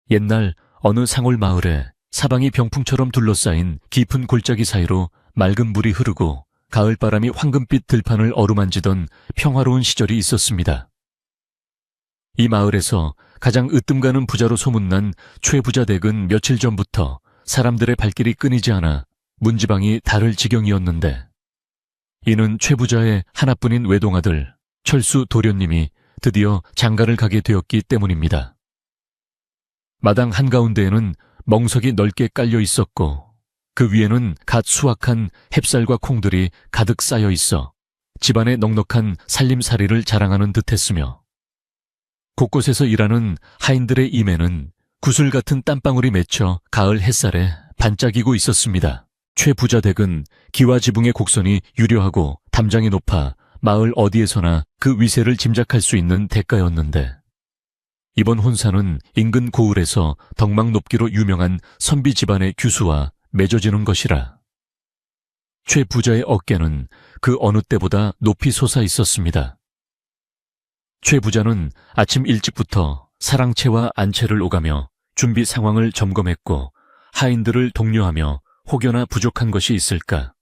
옛날 어느 상골 마을에 사방이 병풍처럼 둘러싸인 깊은 골짜기 사이로 맑은 물이 흐르고 가을바람이 황금빛 들판을 어루만지던 평화로운 시절이 있었습니다. 이 마을에서 가장 으뜸가는 부자로 소문난 최부자 댁은 며칠 전부터 사람들의 발길이 끊이지 않아 문지방이 다를 지경이었는데, 이는 최부자의 하나뿐인 외동아들 철수 도련님이 드디어 장가를 가게 되었기 때문입니다. 마당 한가운데에는 멍석이 넓게 깔려 있었고 그 위에는 갓 수확한 햅쌀과 콩들이 가득 쌓여 있어 집안의 넉넉한 살림살이를 자랑하는 듯했으며, 곳곳에서 일하는 하인들의 임에는 구슬 같은 땀방울이 맺혀 가을 햇살에 반짝이고 있었습니다. 최부자 댁은 기와 지붕의 곡선이 유려하고 담장이 높아 마을 어디에서나 그 위세를 짐작할 수 있는 대가였는데, 이번 혼사는 인근 고을에서 덕망 높기로 유명한 선비 집안의 규수와 맺어지는 것이라 최 부자의 어깨는 그 어느 때보다 높이 솟아 있었습니다. 최 부자는 아침 일찍부터 사랑채와 안채를 오가며 준비 상황을 점검했고 하인들을 독려하며 혹여나 부족한 것이 있을까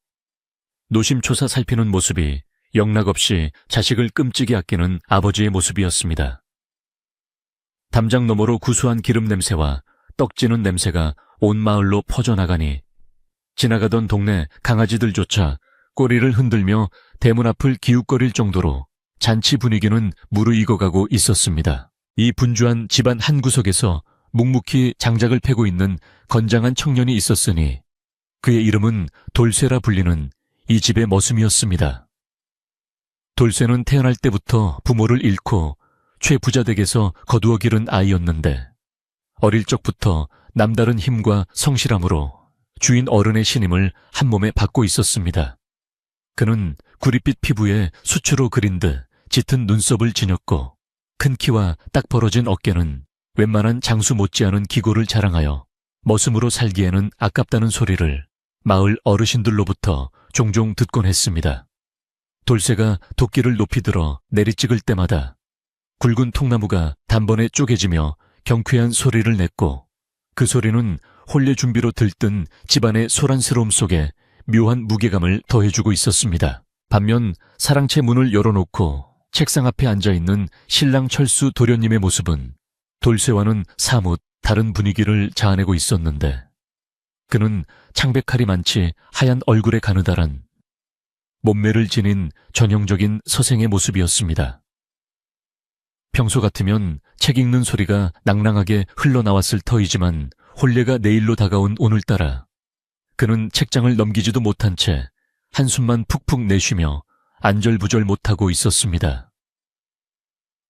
노심초사 살피는 모습이 영락없이 자식을 끔찍이 아끼는 아버지의 모습이었습니다. 담장 너머로 구수한 기름 냄새와 떡지는 냄새가 온 마을로 퍼져나가니 지나가던 동네 강아지들조차 꼬리를 흔들며 대문 앞을 기웃거릴 정도로 잔치 분위기는 무르익어가고 있었습니다. 이 분주한 집안 한 구석에서 묵묵히 장작을 패고 있는 건장한 청년이 있었으니 그의 이름은 돌쇠라 불리는 이 집의 머슴이었습니다. 돌쇠는 태어날 때부터 부모를 잃고 최부자 댁에서 거두어 기른 아이였는데, 어릴 적부터 남다른 힘과 성실함으로 주인 어른의 신임을 한 몸에 받고 있었습니다. 그는 구릿빛 피부에 수초로 그린 듯 짙은 눈썹을 지녔고 큰 키와 딱 벌어진 어깨는 웬만한 장수 못지않은 기고를 자랑하여 머슴으로 살기에는 아깝다는 소리를 마을 어르신들로부터 종종 듣곤 했습니다. 돌쇠가 도끼를 높이 들어 내리찍을 때마다 굵은 통나무가 단번에 쪼개지며 경쾌한 소리를 냈고, 그 소리는 혼례 준비로 들뜬 집안의 소란스러움 속에 묘한 무게감을 더해주고 있었습니다. 반면 사랑채 문을 열어놓고 책상 앞에 앉아있는 신랑 철수 도련님의 모습은 돌쇠와는 사뭇 다른 분위기를 자아내고 있었는데, 그는 창백칼이 많지 하얀 얼굴에 가느다란 몸매를 지닌 전형적인 서생의 모습이었습니다. 평소 같으면 책 읽는 소리가 낭랑하게 흘러나왔을 터이지만 혼례가 내일로 다가온 오늘따라 그는 책장을 넘기지도 못한 채 한숨만 푹푹 내쉬며 안절부절 못하고 있었습니다.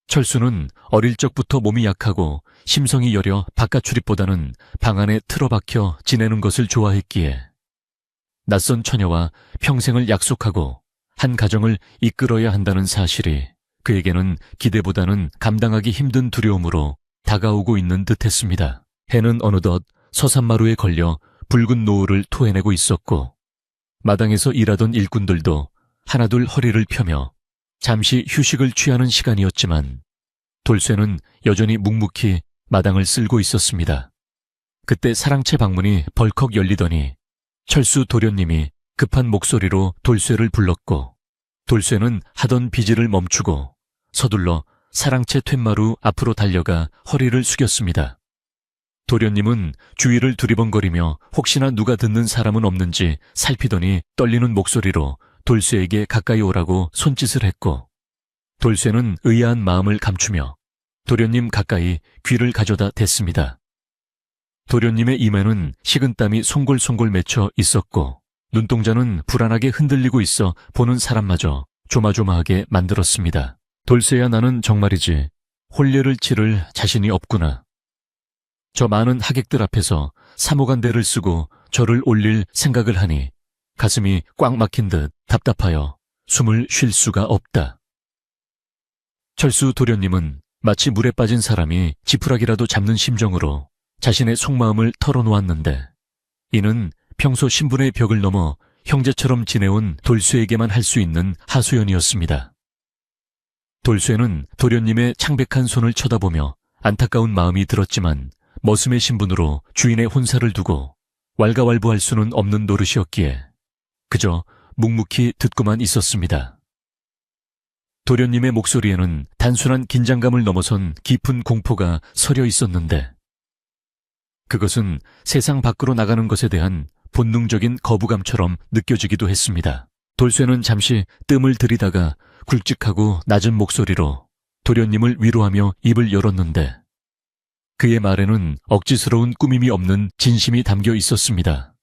철수는 어릴 적부터 몸이 약하고 심성이 여려 바깥 출입보다는 방 안에 틀어박혀 지내는 것을 좋아했기에 낯선 처녀와 평생을 약속하고 한 가정을 이끌어야 한다는 사실이 그에게는 기대보다는 감당하기 힘든 두려움으로 다가오고 있는 듯했습니다. 해는 어느덧 서산마루에 걸려 붉은 노을을 토해내고 있었고 마당에서 일하던 일꾼들도 하나둘 허리를 펴며 잠시 휴식을 취하는 시간이었지만 돌쇠는 여전히 묵묵히 마당을 쓸고 있었습니다. 그때 사랑채 방문이 벌컥 열리더니 철수 도련님이 급한 목소리로 돌쇠를 불렀고, 돌쇠는 하던 비질을 멈추고 서둘러 사랑채 툇마루 앞으로 달려가 허리를 숙였습니다. 도련님은 주위를 두리번거리며 혹시나 누가 듣는 사람은 없는지 살피더니 떨리는 목소리로 돌쇠에게 가까이 오라고 손짓을 했고, 돌쇠는 의아한 마음을 감추며 도련님 가까이 귀를 가져다 댔습니다. 도련님의 이마에는 식은땀이 송골송골 맺혀 있었고 눈동자는 불안하게 흔들리고 있어 보는 사람마저 조마조마하게 만들었습니다. 돌쇠야, 나는 정말이지 혼례를 치를 자신이 없구나. 저 많은 하객들 앞에서 사모간대를 쓰고 절을 올릴 생각을 하니 가슴이 꽉 막힌 듯 답답하여 숨을 쉴 수가 없다. 철수 도련님은 마치 물에 빠진 사람이 지푸라기라도 잡는 심정으로 자신의 속마음을 털어놓았는데, 이는 평소 신분의 벽을 넘어 형제처럼 지내온 돌쇠에게만 할 수 있는 하소연이었습니다. 돌쇠는 도련님의 창백한 손을 쳐다보며 안타까운 마음이 들었지만 머슴의 신분으로 주인의 혼사를 두고 왈가왈부할 수는 없는 노릇이었기에 그저 묵묵히 듣고만 있었습니다. 도련님의 목소리에는 단순한 긴장감을 넘어선 깊은 공포가 서려 있었는데 그것은 세상 밖으로 나가는 것에 대한 본능적인 거부감처럼 느껴지기도 했습니다. 돌쇠는 잠시 뜸을 들이다가 굵직하고 낮은 목소리로 도련님을 위로하며 입을 열었는데 그의 말에는 억지스러운 꾸밈이 없는 진심이 담겨 있었습니다.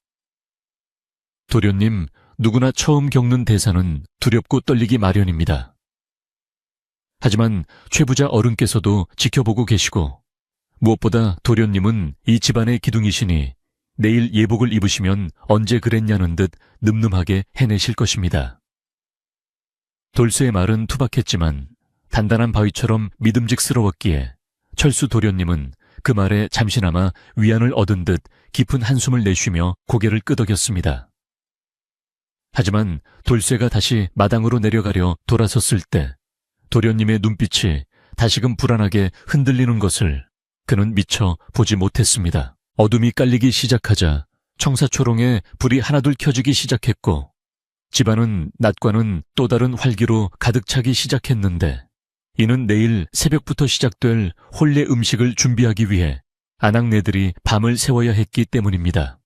도련님, 누구나 처음 겪는 대사는 두렵고 떨리기 마련입니다. 하지만 최부자 어른께서도 지켜보고 계시고 무엇보다 도련님은 이 집안의 기둥이시니 내일 예복을 입으시면 언제 그랬냐는 듯 늠름하게 해내실 것입니다. 돌쇠의 말은 투박했지만 단단한 바위처럼 믿음직스러웠기에 철수 도련님은 그 말에 잠시나마 위안을 얻은 듯 깊은 한숨을 내쉬며 고개를 끄덕였습니다. 하지만 돌쇠가 다시 마당으로 내려가려 돌아섰을 때 도련님의 눈빛이 다시금 불안하게 흔들리는 것을 그는 미처 보지 못했습니다. 어둠이 깔리기 시작하자 청사초롱에 불이 하나둘 켜지기 시작했고 집안은 낮과는 또 다른 활기로 가득 차기 시작했는데 이는 내일 새벽부터 시작될 혼례 음식을 준비하기 위해 아낙네들이 밤을 새워야 했기 때문입니다.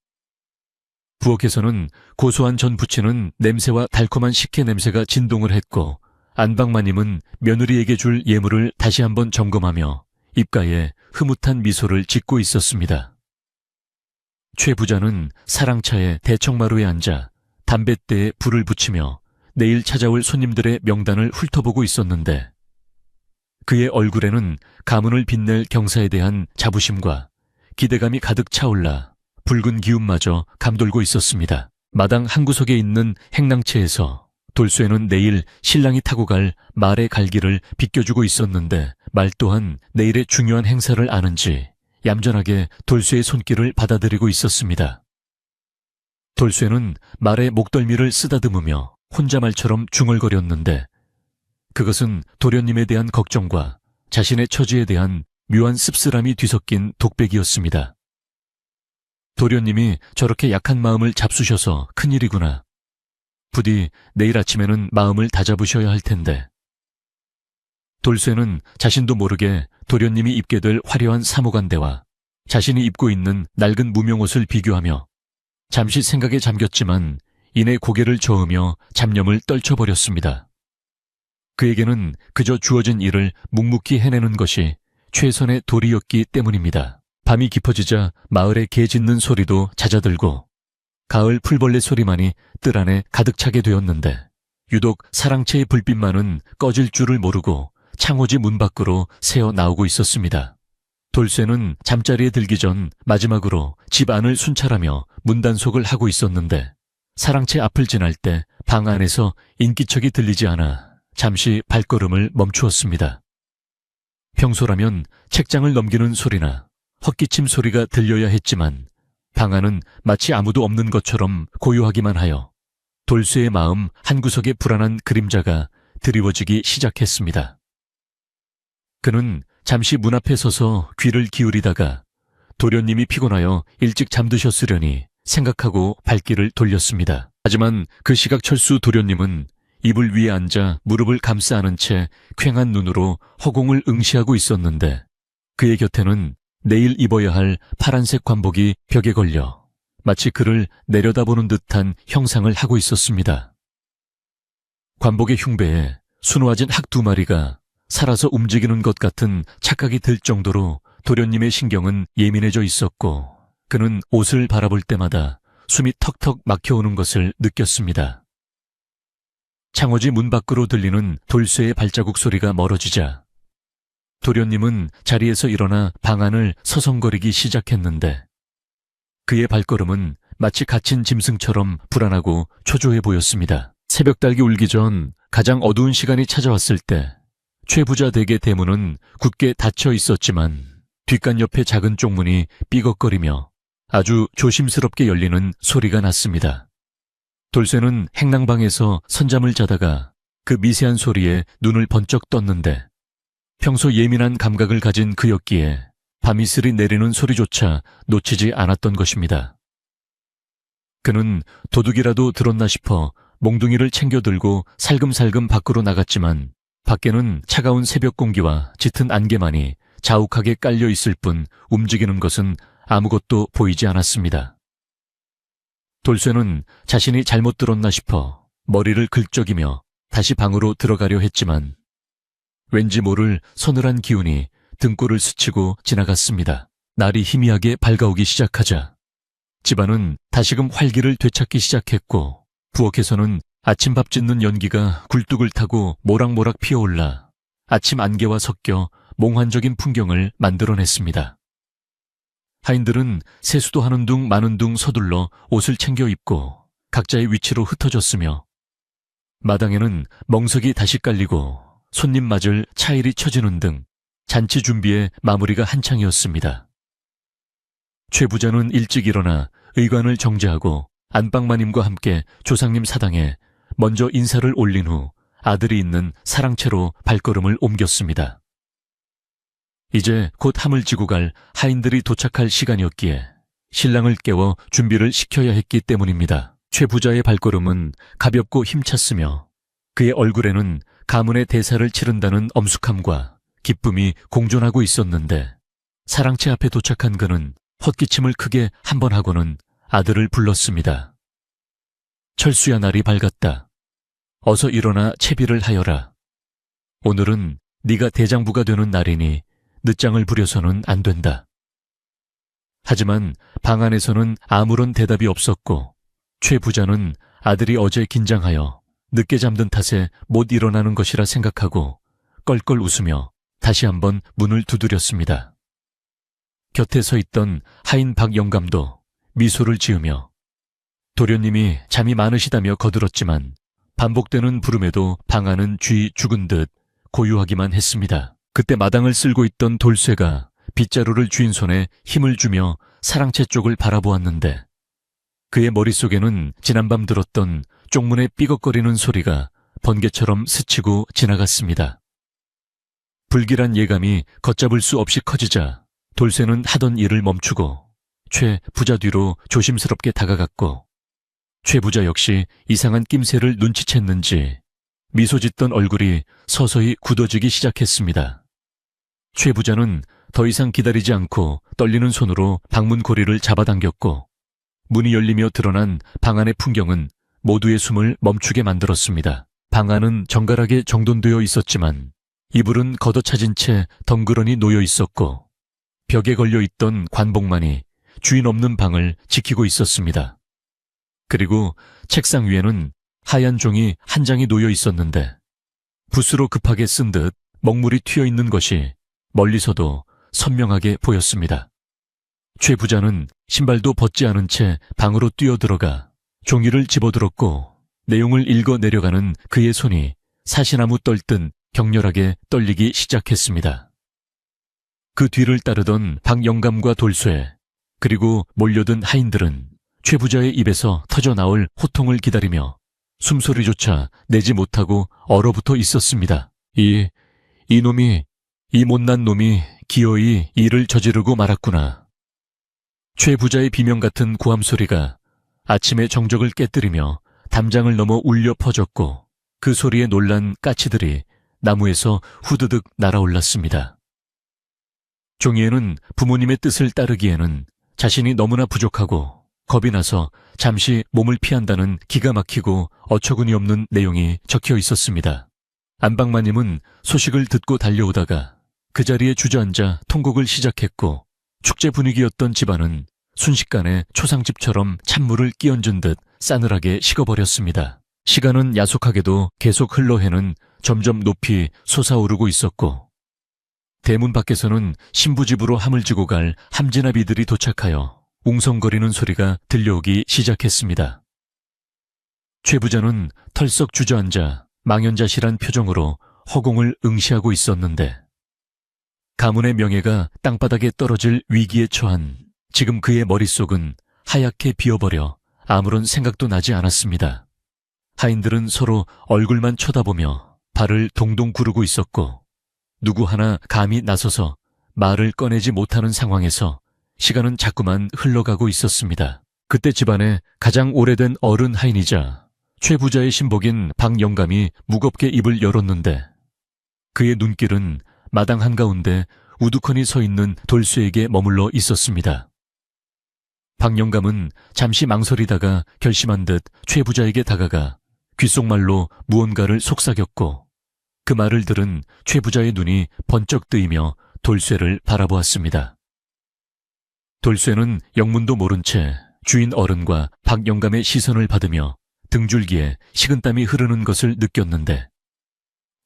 부엌에서는 고소한 전 부치는 냄새와 달콤한 식혜 냄새가 진동을 했고 안방마님은 며느리에게 줄 예물을 다시 한번 점검하며 입가에 흐뭇한 미소를 짓고 있었습니다. 최 부자는 사랑차에 대청마루에 앉아 담뱃대에 불을 붙이며 내일 찾아올 손님들의 명단을 훑어보고 있었는데 그의 얼굴에는 가문을 빛낼 경사에 대한 자부심과 기대감이 가득 차올라 붉은 기운마저 감돌고 있었습니다. 마당 한구석에 있는 행랑채에서 돌쇠는 내일 신랑이 타고 갈 말의 갈기를 비껴주고 있었는데 말 또한 내일의 중요한 행사를 아는지 얌전하게 돌쇠의 손길을 받아들이고 있었습니다. 돌쇠는 말의 목덜미를 쓰다듬으며 혼자 말처럼 중얼거렸는데 그것은 도련님에 대한 걱정과 자신의 처지에 대한 묘한 씁쓸함이 뒤섞인 독백이었습니다. 도련님이 저렇게 약한 마음을 잡수셔서 큰일이구나. 부디 내일 아침에는 마음을 다잡으셔야 할 텐데. 돌쇠는 자신도 모르게 도련님이 입게 될 화려한 사모간대와 자신이 입고 있는 낡은 무명옷을 비교하며 잠시 생각에 잠겼지만 이내 고개를 저으며 잡념을 떨쳐버렸습니다. 그에게는 그저 주어진 일을 묵묵히 해내는 것이 최선의 도리였기 때문입니다. 밤이 깊어지자 마을의 개 짖는 소리도 잦아들고 가을 풀벌레 소리만이 뜰 안에 가득 차게 되었는데 유독 사랑채의 불빛만은 꺼질 줄을 모르고 창호지 문 밖으로 새어 나오고 있었습니다. 돌쇠는 잠자리에 들기 전 마지막으로 집 안을 순찰하며 문단속을 하고 있었는데 사랑채 앞을 지날 때 방 안에서 인기척이 들리지 않아 잠시 발걸음을 멈추었습니다. 평소라면 책장을 넘기는 소리나 헛기침 소리가 들려야 했지만 방 안은 마치 아무도 없는 것처럼 고요하기만 하여 돌쇠의 마음 한구석에 불안한 그림자가 드리워지기 시작했습니다. 그는 잠시 문 앞에 서서 귀를 기울이다가 도련님이 피곤하여 일찍 잠드셨으려니 생각하고 발길을 돌렸습니다. 하지만 그 시각 철수 도련님은 이불 위에 앉아 무릎을 감싸 안은 채 퀭한 눈으로 허공을 응시하고 있었는데 그의 곁에는 내일 입어야 할 파란색 관복이 벽에 걸려 마치 그를 내려다보는 듯한 형상을 하고 있었습니다. 관복의 흉배에 수놓아진 학 2마리가 살아서 움직이는 것 같은 착각이 들 정도로 도련님의 신경은 예민해져 있었고 그는 옷을 바라볼 때마다 숨이 턱턱 막혀오는 것을 느꼈습니다. 창호지 문 밖으로 들리는 돌쇠의 발자국 소리가 멀어지자 도련님은 자리에서 일어나 방 안을 서성거리기 시작했는데 그의 발걸음은 마치 갇힌 짐승처럼 불안하고 초조해 보였습니다. 새벽달기 울기 전 가장 어두운 시간이 찾아왔을 때 최부자 댁의 대문은 굳게 닫혀 있었지만 뒷간 옆의 작은 쪽문이 삐걱거리며 아주 조심스럽게 열리는 소리가 났습니다. 돌쇠는 행랑방에서 선잠을 자다가 그 미세한 소리에 눈을 번쩍 떴는데 평소 예민한 감각을 가진 그였기에 밤이슬이 내리는 소리조차 놓치지 않았던 것입니다. 그는 도둑이라도 들었나 싶어 몽둥이를 챙겨 들고 살금살금 밖으로 나갔지만 밖에는 차가운 새벽 공기와 짙은 안개만이 자욱하게 깔려 있을 뿐 움직이는 것은 아무것도 보이지 않았습니다. 돌쇠는 자신이 잘못 들었나 싶어 머리를 긁적이며 다시 방으로 들어가려 했지만 왠지 모를 서늘한 기운이 등골을 스치고 지나갔습니다. 날이 희미하게 밝아오기 시작하자 집안은 다시금 활기를 되찾기 시작했고 부엌에서는 아침밥 짓는 연기가 굴뚝을 타고 모락모락 피어올라 아침 안개와 섞여 몽환적인 풍경을 만들어냈습니다. 하인들은 세수도 하는 둥 마는 둥 서둘러 옷을 챙겨 입고 각자의 위치로 흩어졌으며 마당에는 멍석이 다시 깔리고 손님 맞을 차일이 쳐지는 등 잔치 준비의 마무리가 한창이었습니다. 최 부자는 일찍 일어나 의관을 정제하고 안방마님과 함께 조상님 사당에 먼저 인사를 올린 후 아들이 있는 사랑채로 발걸음을 옮겼습니다. 이제 곧 함을 지고 갈 하인들이 도착할 시간이었기에 신랑을 깨워 준비를 시켜야 했기 때문입니다. 최 부자의 발걸음은 가볍고 힘찼으며 그의 얼굴에는 가문의 대사를 치른다는 엄숙함과 기쁨이 공존하고 있었는데 사랑채 앞에 도착한 그는 헛기침을 크게 한 번 하고는 아들을 불렀습니다. 철수야, 날이 밝았다. 어서 일어나 채비를 하여라. 오늘은 네가 대장부가 되는 날이니 늦장을 부려서는 안 된다. 하지만 방 안에서는 아무런 대답이 없었고 최 부자는 아들이 어제 긴장하여 늦게 잠든 탓에 못 일어나는 것이라 생각하고 껄껄 웃으며 다시 한번 문을 두드렸습니다. 곁에 서 있던 하인 박 영감도 미소를 지으며 도련님이 잠이 많으시다며 거들었지만 반복되는 부름에도 방 안은 쥐 죽은 듯 고요하기만 했습니다. 그때 마당을 쓸고 있던 돌쇠가 빗자루를 쥔 손에 힘을 주며 사랑채 쪽을 바라보았는데 그의 머릿속에는 지난밤 들었던 쪽문의 삐걱거리는 소리가 번개처럼 스치고 지나갔습니다. 불길한 예감이 걷잡을 수 없이 커지자 돌쇠는 하던 일을 멈추고 최 부자 뒤로 조심스럽게 다가갔고 최 부자 역시 이상한 낌새를 눈치챘는지 미소 짓던 얼굴이 서서히 굳어지기 시작했습니다. 최 부자는 더 이상 기다리지 않고 떨리는 손으로 방문 고리를 잡아당겼고 문이 열리며 드러난 방 안의 풍경은 모두의 숨을 멈추게 만들었습니다. 방 안은 정갈하게 정돈되어 있었지만 이불은 걷어차진 채 덩그러니 놓여 있었고 벽에 걸려 있던 관복만이 주인 없는 방을 지키고 있었습니다. 그리고 책상 위에는 하얀 종이 한 장이 놓여 있었는데 붓으로 급하게 쓴 듯 먹물이 튀어 있는 것이 멀리서도 선명하게 보였습니다. 최 부자는 신발도 벗지 않은 채 방으로 뛰어들어가 종이를 집어들었고 내용을 읽어 내려가는 그의 손이 사시나무 떨듯 격렬하게 떨리기 시작했습니다. 그 뒤를 따르던 박 영감과 돌쇠 그리고 몰려든 하인들은 최 부자의 입에서 터져나올 호통을 기다리며 숨소리조차 내지 못하고 얼어붙어 있었습니다. 이 못난 놈이 기어이 일을 저지르고 말았구나. 최 부자의 비명 같은 고함 소리가 아침의 정적을 깨뜨리며 담장을 넘어 울려 퍼졌고 그 소리에 놀란 까치들이 나무에서 후드득 날아올랐습니다. 종이에는 부모님의 뜻을 따르기에는 자신이 너무나 부족하고 겁이 나서 잠시 몸을 피한다는 기가 막히고 어처구니 없는 내용이 적혀 있었습니다. 안방마님은 소식을 듣고 달려오다가 그 자리에 주저앉아 통곡을 시작했고 축제 분위기였던 집안은 순식간에 초상집처럼 찬물을 끼얹은 듯 싸늘하게 식어버렸습니다. 시간은 야속하게도 계속 흘러해는 점점 높이 솟아오르고 있었고 대문 밖에서는 신부집으로 함을 지고 갈 함지나비들이 도착하여 웅성거리는 소리가 들려오기 시작했습니다. 최 부자는 털썩 주저앉아 망연자실한 표정으로 허공을 응시하고 있었는데 가문의 명예가 땅바닥에 떨어질 위기에 처한 지금 그의 머릿속은 하얗게 비어버려 아무런 생각도 나지 않았습니다. 하인들은 서로 얼굴만 쳐다보며 발을 동동 구르고 있었고 누구 하나 감히 나서서 말을 꺼내지 못하는 상황에서 시간은 자꾸만 흘러가고 있었습니다. 그때 집안의 가장 오래된 어른 하인이자 최 부자의 신복인 박 영감이 무겁게 입을 열었는데 그의 눈길은 마당 한가운데 우두커니 서 있는 돌쇠에게 머물러 있었습니다. 박 영감은 잠시 망설이다가 결심한 듯 최 부자에게 다가가 귓속말로 무언가를 속삭였고 그 말을 들은 최 부자의 눈이 번쩍 뜨이며 돌쇠를 바라보았습니다. 돌쇠는 영문도 모른 채 주인 어른과 박 영감의 시선을 받으며 등줄기에 식은땀이 흐르는 것을 느꼈는데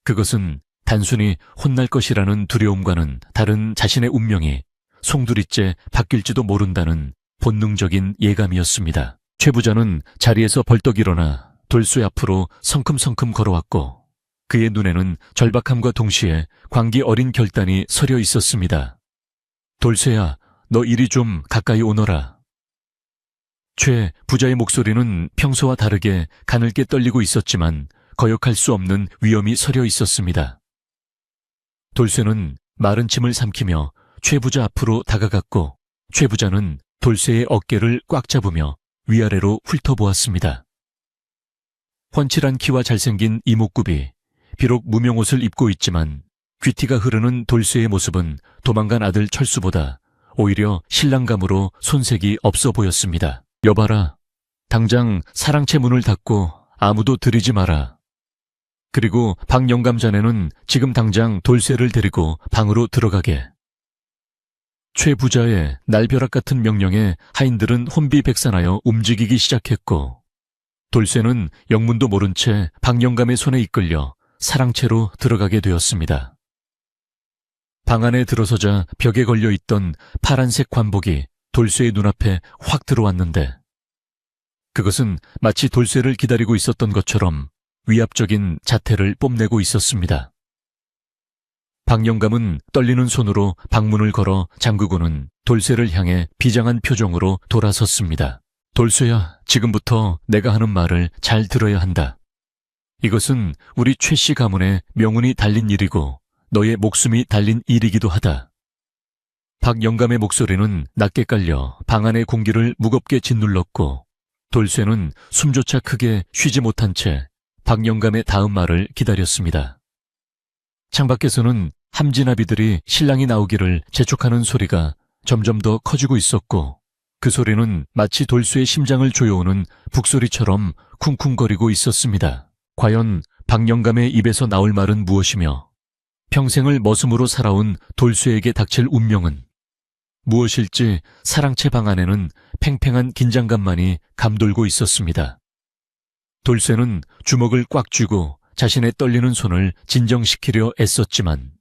그것은 단순히 혼날 것이라는 두려움과는 다른 자신의 운명이 송두리째 바뀔지도 모른다는 본능적인 예감이었습니다. 최 부자는 자리에서 벌떡 일어나 돌쇠 앞으로 성큼성큼 걸어왔고 그의 눈에는 절박함과 동시에 광기 어린 결단이 서려 있었습니다. 돌쇠야, 너 이리 좀 가까이 오너라. 최 부자의 목소리는 평소와 다르게 가늘게 떨리고 있었지만 거역할 수 없는 위험이 서려 있었습니다. 돌쇠는 마른 침을 삼키며 최 부자 앞으로 다가갔고 최 부자는 돌쇠의 어깨를 꽉 잡으며 위아래로 훑어보았습니다. 훤칠한 키와 잘생긴 이목구비, 비록 무명옷을 입고 있지만 귀티가 흐르는 돌쇠의 모습은 도망간 아들 철수보다 오히려 신랑감으로 손색이 없어 보였습니다. 여봐라, 당장 사랑채 문을 닫고 아무도 들이지 마라. 그리고 박 영감 자네는 지금 당장 돌쇠를 데리고 방으로 들어가게. 최 부자의 날벼락 같은 명령에 하인들은 혼비백산하여 움직이기 시작했고 돌쇠는 영문도 모른 채 박 영감의 손에 이끌려 사랑채로 들어가게 되었습니다. 방 안에 들어서자 벽에 걸려있던 파란색 관복이 돌쇠의 눈앞에 확 들어왔는데 그것은 마치 돌쇠를 기다리고 있었던 것처럼 위압적인 자태를 뽐내고 있었습니다. 박 영감은 떨리는 손으로 방문을 걸어 잠그고는 돌쇠를 향해 비장한 표정으로 돌아섰습니다. 돌쇠야, 지금부터 내가 하는 말을 잘 들어야 한다. 이것은 우리 최 씨 가문의 명운이 달린 일이고 너의 목숨이 달린 일이기도 하다. 박 영감의 목소리는 낮게 깔려 방 안의 공기를 무겁게 짓눌렀고 돌쇠는 숨조차 크게 쉬지 못한 채 박 영감의 다음 말을 기다렸습니다. 창밖에서는 함진아비들이 신랑이 나오기를 재촉하는 소리가 점점 더 커지고 있었고 그 소리는 마치 돌쇠의 심장을 조여오는 북소리처럼 쿵쿵거리고 있었습니다. 과연 박 영감의 입에서 나올 말은 무엇이며 평생을 머슴으로 살아온 돌쇠에게 닥칠 운명은 무엇일지 사랑채 방 안에는 팽팽한 긴장감만이 감돌고 있었습니다. 돌쇠는 주먹을 꽉 쥐고 자신의 떨리는 손을 진정시키려 애썼지만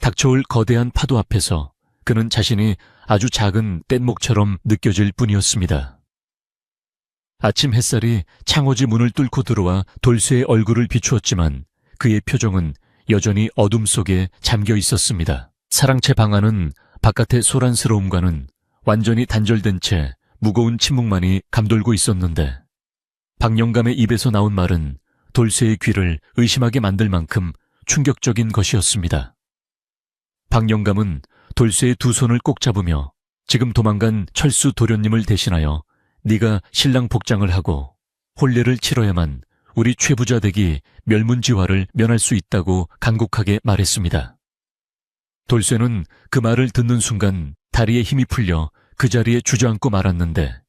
닥쳐올 거대한 파도 앞에서 그는 자신이 아주 작은 뗏목처럼 느껴질 뿐이었습니다. 아침 햇살이 창호지 문을 뚫고 들어와 돌쇠의 얼굴을 비추었지만 그의 표정은 여전히 어둠 속에 잠겨 있었습니다. 사랑채 방 안은 바깥의 소란스러움과는 완전히 단절된 채 무거운 침묵만이 감돌고 있었는데 박 영감의 입에서 나온 말은 돌쇠의 귀를 의심하게 만들 만큼 충격적인 것이었습니다. 박 영감은 돌쇠의 두 손을 꼭 잡으며 지금 도망간 철수 도련님을 대신하여 네가 신랑 복장을 하고 혼례를 치러야만 우리 최 부자 댁이 멸문지화를 면할 수 있다고 간곡하게 말했습니다. 돌쇠는 그 말을 듣는 순간 다리에 힘이 풀려 그 자리에 주저앉고 말았는데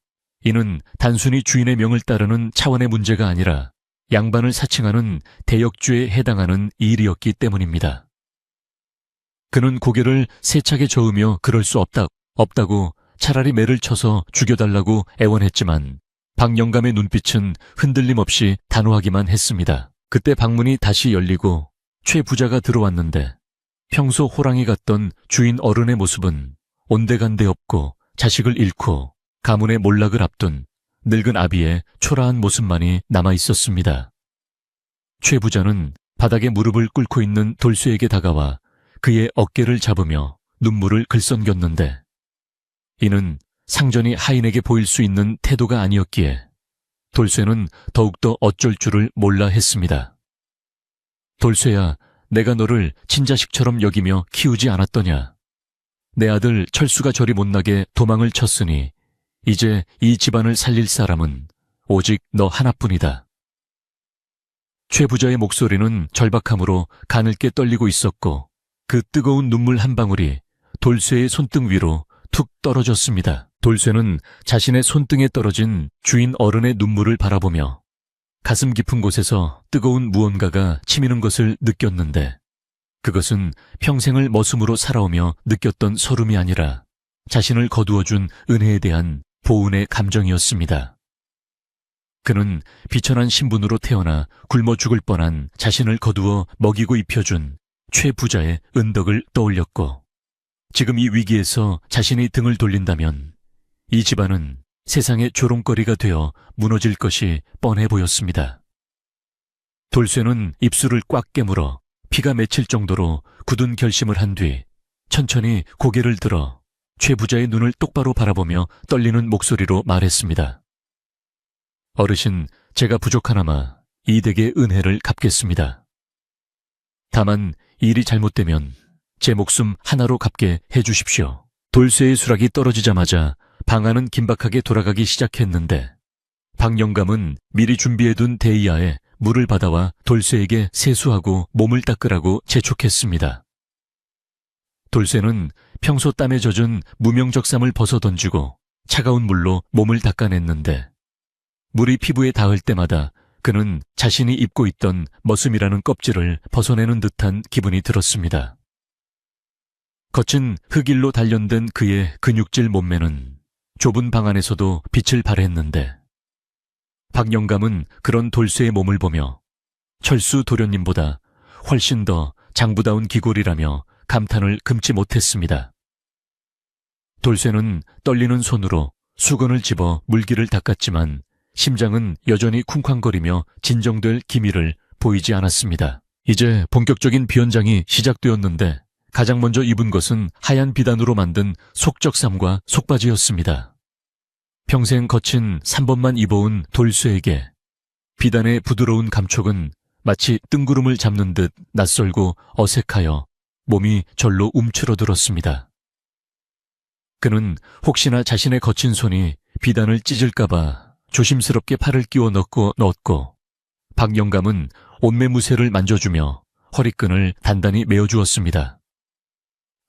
이는 단순히 주인의 명을 따르는 차원의 문제가 아니라 양반을 사칭하는 대역죄에 해당하는 일이었기 때문입니다. 그는 고개를 세차게 저으며 그럴 수 없다고 차라리 매를 쳐서 죽여달라고 애원했지만 박 영감의 눈빛은 흔들림 없이 단호하기만 했습니다. 그때 방문이 다시 열리고 최 부자가 들어왔는데 평소 호랑이 같던 주인 어른의 모습은 온데간데 없고 자식을 잃고 가문의 몰락을 앞둔 늙은 아비의 초라한 모습만이 남아 있었습니다. 최 부자는 바닥에 무릎을 꿇고 있는 돌쇠에게 다가와 그의 어깨를 잡으며 눈물을 글썽겼는데 이는 상전이 하인에게 보일 수 있는 태도가 아니었기에 돌쇠는 더욱더 어쩔 줄을 몰라 했습니다. 돌쇠야, 내가 너를 친자식처럼 여기며 키우지 않았더냐. 내 아들 철수가 저리 못나게 도망을 쳤으니 이제 이 집안을 살릴 사람은 오직 너 하나뿐이다. 최 부자의 목소리는 절박함으로 가늘게 떨리고 있었고 그 뜨거운 눈물 한 방울이 돌쇠의 손등 위로 툭 떨어졌습니다. 돌쇠는 자신의 손등에 떨어진 주인 어른의 눈물을 바라보며 가슴 깊은 곳에서 뜨거운 무언가가 치미는 것을 느꼈는데 그것은 평생을 머슴으로 살아오며 느꼈던 서름이 아니라 자신을 거두어준 은혜에 대한 보은의 감정이었습니다. 그는 비천한 신분으로 태어나 굶어 죽을 뻔한 자신을 거두어 먹이고 입혀준 최 부자의 은덕을 떠올렸고 지금 이 위기에서 자신이 등을 돌린다면 이 집안은 세상의 조롱거리가 되어 무너질 것이 뻔해 보였습니다. 돌쇠는 입술을 꽉 깨물어 피가 맺힐 정도로 굳은 결심을 한 뒤 천천히 고개를 들어 최 부자의 눈을 똑바로 바라보며 떨리는 목소리로 말했습니다. 어르신, 제가 부족하나마 이 댁의 은혜를 갚겠습니다. 다만 일이 잘못되면 제 목숨 하나로 갚게 해주십시오. 돌쇠의 수락이 떨어지자마자 방안은 긴박하게 돌아가기 시작했는데 박 영감은 미리 준비해둔 데이아에 물을 받아와 돌쇠에게 세수하고 몸을 닦으라고 재촉했습니다. 돌쇠는 평소 땀에 젖은 무명적삼을 벗어던지고 차가운 물로 몸을 닦아냈는데 물이 피부에 닿을 때마다 그는 자신이 입고 있던 머슴이라는 껍질을 벗어내는 듯한 기분이 들었습니다. 거친 흙일로 단련된 그의 근육질 몸매는 좁은 방 안에서도 빛을 발했는데 박 영감은 그런 돌쇠의 몸을 보며 철수 도련님보다 훨씬 더 장부다운 기골이라며 감탄을 금치 못했습니다. 돌쇠는 떨리는 손으로 수건을 집어 물기를 닦았지만 심장은 여전히 쿵쾅거리며 진정될 기미를 보이지 않았습니다. 이제 본격적인 비연장이 시작되었는데 가장 먼저 입은 것은 하얀 비단으로 만든 속적삼과 속바지였습니다. 평생 거친 3번만 입어온 돌쇠에게 비단의 부드러운 감촉은 마치 뜬구름을 잡는 듯 낯설고 어색하여 몸이 절로 움츠러들었습니다. 그는 혹시나 자신의 거친 손이 비단을 찢을까봐 조심스럽게 팔을 끼워 넣었고 박 영감은 옷매무새를 만져주며 허리끈을 단단히 메어주었습니다.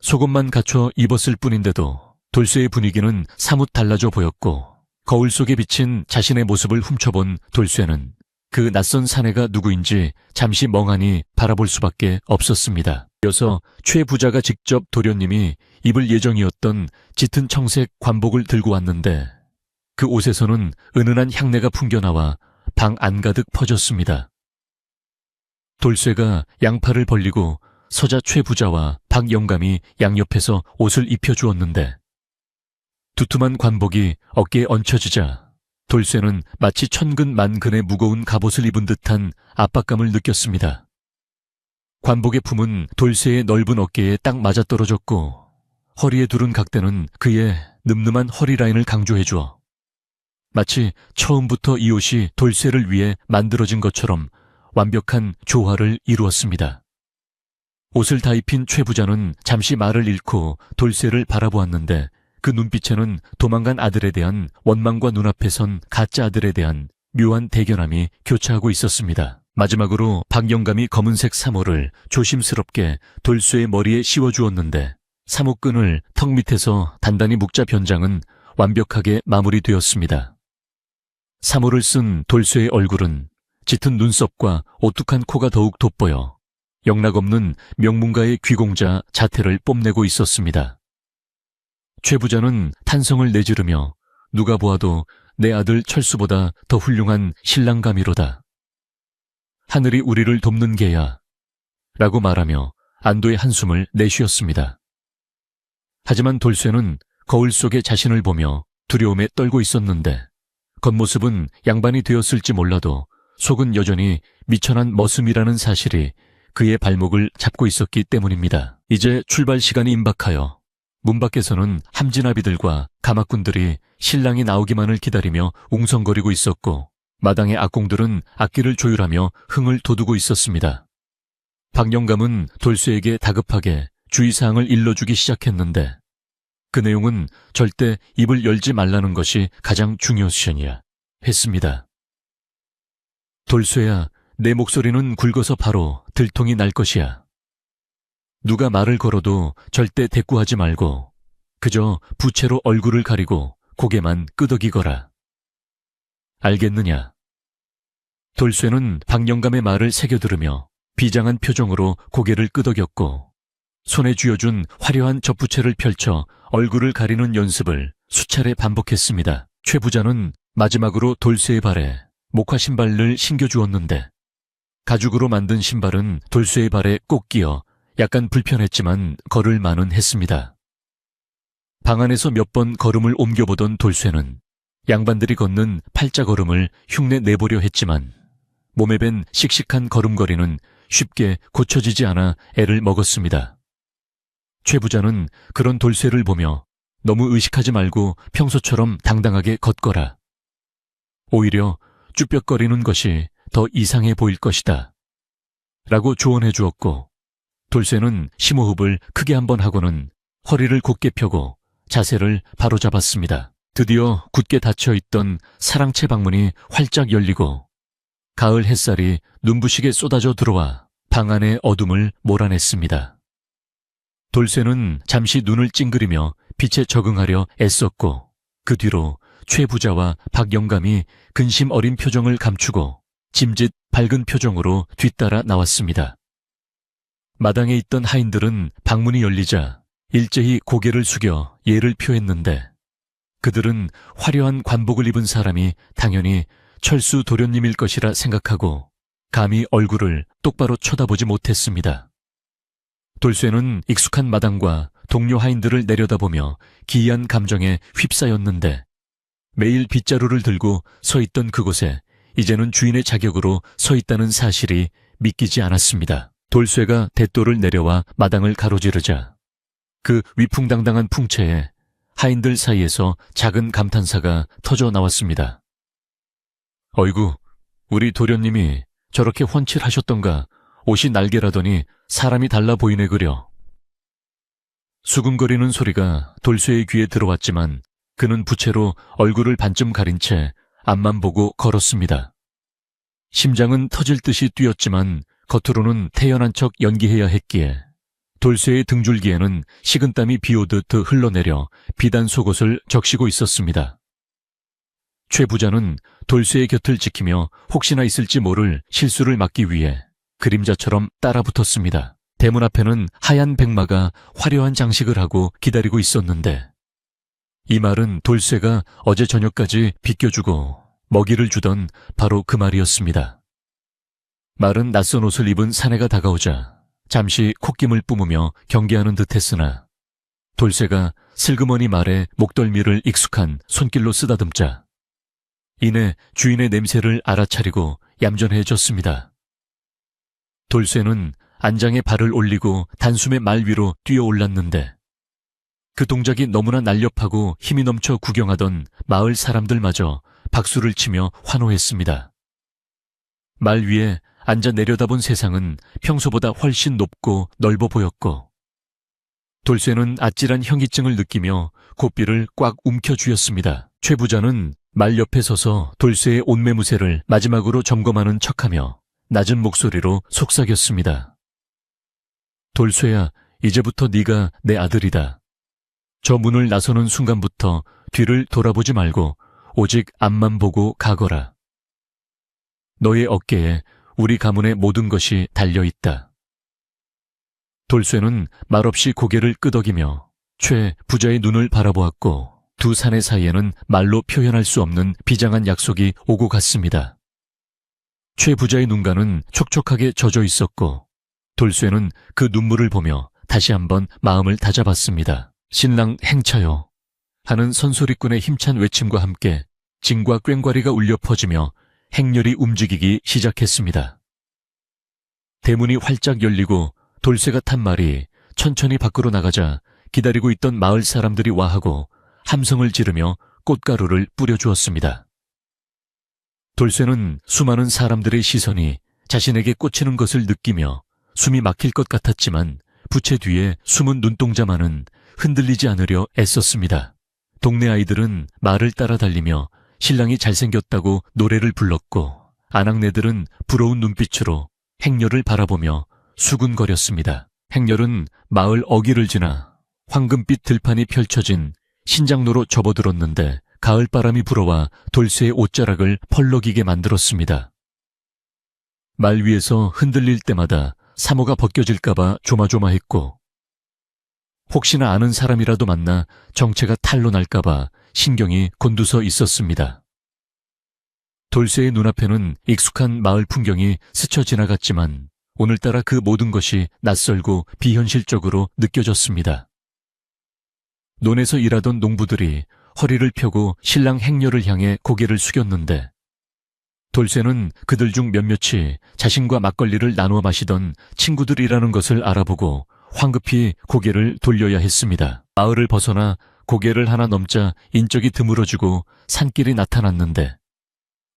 속옷만 갖춰 입었을 뿐인데도 돌쇠의 분위기는 사뭇 달라져 보였고 거울 속에 비친 자신의 모습을 훔쳐본 돌쇠는 그 낯선 사내가 누구인지 잠시 멍하니 바라볼 수밖에 없었습니다. 이어서 최 부자가 직접 도련님이 입을 예정이었던 짙은 청색 관복을 들고 왔는데 그 옷에서는 은은한 향내가 풍겨나와 방 안가득 퍼졌습니다. 돌쇠가 양팔을 벌리고 서자 최 부자와 박 영감이 양옆에서 옷을 입혀주었는데 두툼한 관복이 어깨에 얹혀지자 돌쇠는 마치 천근 만근의 무거운 갑옷을 입은 듯한 압박감을 느꼈습니다. 관복의 품은 돌쇠의 넓은 어깨에 딱 맞아떨어졌고 허리에 두른 각대는 그의 늠름한 허리 라인을 강조해주어 마치 처음부터 이 옷이 돌쇠를 위해 만들어진 것처럼 완벽한 조화를 이루었습니다. 옷을 다 입힌 최 부자는 잠시 말을 잃고 돌쇠를 바라보았는데 그 눈빛에는 도망간 아들에 대한 원망과 눈앞에 선 가짜 아들에 대한 묘한 대견함이 교차하고 있었습니다. 마지막으로 박 영감이 검은색 사모를 조심스럽게 돌쇠의 머리에 씌워주었는데 사모끈을 턱 밑에서 단단히 묶자 변장은 완벽하게 마무리되었습니다. 사모를 쓴 돌쇠의 얼굴은 짙은 눈썹과 오뚝한 코가 더욱 돋보여 영락없는 명문가의 귀공자 자태를 뽐내고 있었습니다. 최 부자는 탄성을 내지르며 누가 보아도 내 아들 철수보다 더 훌륭한 신랑감이로다. 하늘이 우리를 돕는 게야 라고 말하며 안도의 한숨을 내쉬었습니다. 하지만 돌쇠는 거울 속에 자신을 보며 두려움에 떨고 있었는데 겉모습은 양반이 되었을지 몰라도 속은 여전히 미천한 머슴이라는 사실이 그의 발목을 잡고 있었기 때문입니다. 이제 출발 시간이 임박하여 문 밖에서는 함진아비들과 가마꾼들이 신랑이 나오기만을 기다리며 웅성거리고 있었고 마당의 악공들은 악기를 조율하며 흥을 돋우고 있었습니다. 박 영감은 돌쇠에게 다급하게 주의사항을 일러주기 시작했는데 그 내용은 절대 입을 열지 말라는 것이 가장 중요시하냐 했습니다. 돌쇠야, 내 목소리는 굵어서 바로 들통이 날 것이야. 누가 말을 걸어도 절대 대꾸하지 말고 그저 부채로 얼굴을 가리고 고개만 끄덕이거라. 알겠느냐? 돌쇠는 박영감의 말을 새겨들으며 비장한 표정으로 고개를 끄덕였고 손에 쥐어준 화려한 접부채를 펼쳐 얼굴을 가리는 연습을 수차례 반복했습니다. 최 부자는 마지막으로 돌쇠의 발에 목화 신발을 신겨주었는데 가죽으로 만든 신발은 돌쇠의 발에 꼭 끼어 약간 불편했지만 걸을 만은 했습니다. 방 안에서 몇 번 걸음을 옮겨보던 돌쇠는 양반들이 걷는 팔자걸음을 흉내 내보려 했지만 몸에 밴 씩씩한 걸음걸이는 쉽게 고쳐지지 않아 애를 먹었습니다. 최 부자는 그런 돌쇠를 보며 너무 의식하지 말고 평소처럼 당당하게 걷거라. 오히려 쭈뼛거리는 것이 더 이상해 보일 것이다. 라고 조언해 주었고 돌쇠는 심호흡을 크게 한번 하고는 허리를 곧게 펴고 자세를 바로잡았습니다. 드디어 굳게 닫혀있던 사랑채 방문이 활짝 열리고 가을 햇살이 눈부시게 쏟아져 들어와 방 안의 어둠을 몰아냈습니다. 돌쇠는 잠시 눈을 찡그리며 빛에 적응하려 애썼고 그 뒤로 최 부자와 박 영감이 근심 어린 표정을 감추고 짐짓 밝은 표정으로 뒤따라 나왔습니다. 마당에 있던 하인들은 방문이 열리자 일제히 고개를 숙여 예를 표했는데 그들은 화려한 관복을 입은 사람이 당연히 철수 도련님일 것이라 생각하고 감히 얼굴을 똑바로 쳐다보지 못했습니다. 돌쇠는 익숙한 마당과 동료 하인들을 내려다보며 기이한 감정에 휩싸였는데 매일 빗자루를 들고 서 있던 그곳에 이제는 주인의 자격으로 서 있다는 사실이 믿기지 않았습니다. 돌쇠가 대도를 내려와 마당을 가로지르자 그 위풍당당한 풍채에 하인들 사이에서 작은 감탄사가 터져 나왔습니다. 어이구, 우리 도련님이 저렇게 훤칠하셨던가 옷이 날개라더니 사람이 달라 보이네 그려. 수근거리는 소리가 돌쇠의 귀에 들어왔지만 그는 부채로 얼굴을 반쯤 가린 채 앞만 보고 걸었습니다. 심장은 터질 듯이 뛰었지만 겉으로는 태연한 척 연기해야 했기에 돌쇠의 등줄기에는 식은땀이 비오듯 흘러내려 비단 속옷을 적시고 있었습니다. 최 부자는 돌쇠의 곁을 지키며 혹시나 있을지 모를 실수를 막기 위해 그림자처럼 따라붙었습니다. 대문 앞에는 하얀 백마가 화려한 장식을 하고 기다리고 있었는데 이 말은 돌쇠가 어제 저녁까지 비껴주고 먹이를 주던 바로 그 말이었습니다. 말은 낯선 옷을 입은 사내가 다가오자 잠시 콧김을 뿜으며 경계하는 듯했으나 돌쇠가 슬그머니 말에 목덜미를 익숙한 손길로 쓰다듬자 이내 주인의 냄새를 알아차리고 얌전해졌습니다. 돌쇠는 안장에 발을 올리고 단숨에 말 위로 뛰어올랐는데 그 동작이 너무나 날렵하고 힘이 넘쳐 구경하던 마을 사람들마저 박수를 치며 환호했습니다. 말 위에 앉아 내려다본 세상은 평소보다 훨씬 높고 넓어 보였고 돌쇠는 아찔한 현기증을 느끼며 고삐를 꽉 움켜쥐었습니다. 최 부자는 말 옆에 서서 돌쇠의 옷매무새를 마지막으로 점검하는 척하며 낮은 목소리로 속삭였습니다. 돌쇠야, 이제부터 네가 내 아들이다. 저 문을 나서는 순간부터 뒤를 돌아보지 말고 오직 앞만 보고 가거라. 너의 어깨에 우리 가문의 모든 것이 달려있다. 돌쇠는 말없이 고개를 끄덕이며 최 부자의 눈을 바라보았고 두 사내 사이에는 말로 표현할 수 없는 비장한 약속이 오고 갔습니다. 최 부자의 눈가는 촉촉하게 젖어 있었고 돌쇠는 그 눈물을 보며 다시 한번 마음을 다잡았습니다. 신랑 행차요 하는 선소리꾼의 힘찬 외침과 함께 징과 꽹과리가 울려 퍼지며 행렬이 움직이기 시작했습니다. 대문이 활짝 열리고 돌쇠가 탄 말이 천천히 밖으로 나가자 기다리고 있던 마을 사람들이 와하고 함성을 지르며 꽃가루를 뿌려주었습니다. 돌쇠는 수많은 사람들의 시선이 자신에게 꽂히는 것을 느끼며 숨이 막힐 것 같았지만 부채 뒤에 숨은 눈동자만은 흔들리지 않으려 애썼습니다. 동네 아이들은 말을 따라 달리며 신랑이 잘생겼다고 노래를 불렀고 아낙네들은 부러운 눈빛으로 행렬을 바라보며 수군거렸습니다. 행렬은 마을 어귀를 지나 황금빛 들판이 펼쳐진 신장로로 접어들었는데 가을바람이 불어와 돌쇠의 옷자락을 펄럭이게 만들었습니다. 말 위에서 흔들릴 때마다 사모가 벗겨질까봐 조마조마했고 혹시나 아는 사람이라도 만나 정체가 탄로 날까봐 신경이 곤두서 있었습니다. 돌쇠의 눈앞에는 익숙한 마을 풍경이 스쳐 지나갔지만 오늘따라 그 모든 것이 낯설고 비현실적으로 느껴졌습니다. 논에서 일하던 농부들이 허리를 펴고 신랑 행렬을 향해 고개를 숙였는데 돌쇠는 그들 중 몇몇이 자신과 막걸리를 나누어 마시던 친구들이라는 것을 알아보고 황급히 고개를 돌려야 했습니다. 마을을 벗어나 고개를 하나 넘자 인적이 드물어지고 산길이 나타났는데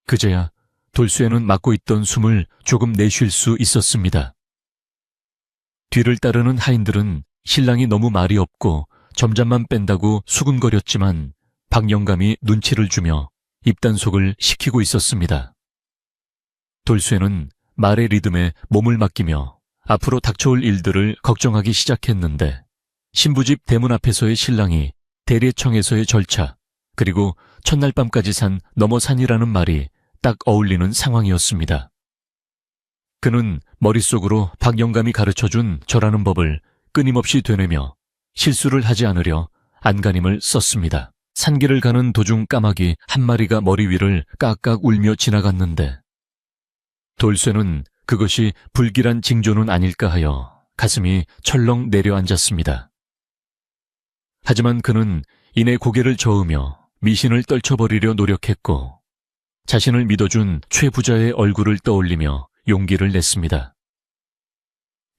그제야 돌쇠는 막고 있던 숨을 조금 내쉴 수 있었습니다. 뒤를 따르는 하인들은 신랑이 너무 말이 없고 점잠만 뺀다고 수군거렸지만 박영감이 눈치를 주며 입단속을 시키고 있었습니다. 돌쇠는 말의 리듬에 몸을 맡기며 앞으로 닥쳐올 일들을 걱정하기 시작했는데 신부집 대문 앞에서의 신랑이 대례청에서의 절차 그리고 첫날 밤까지 산 너머 산이라는 말이 딱 어울리는 상황이었습니다. 그는 머릿속으로 박영감이 가르쳐준 절하는 법을 끊임없이 되뇌며 실수를 하지 않으려 안간힘을 썼습니다. 산길을 가는 도중 까마귀 한 마리가 머리 위를 깍깍 울며 지나갔는데 돌쇠는 그것이 불길한 징조는 아닐까 하여 가슴이 철렁 내려앉았습니다. 하지만 그는 이내 고개를 저으며 미신을 떨쳐버리려 노력했고 자신을 믿어준 최부자의 얼굴을 떠올리며 용기를 냈습니다.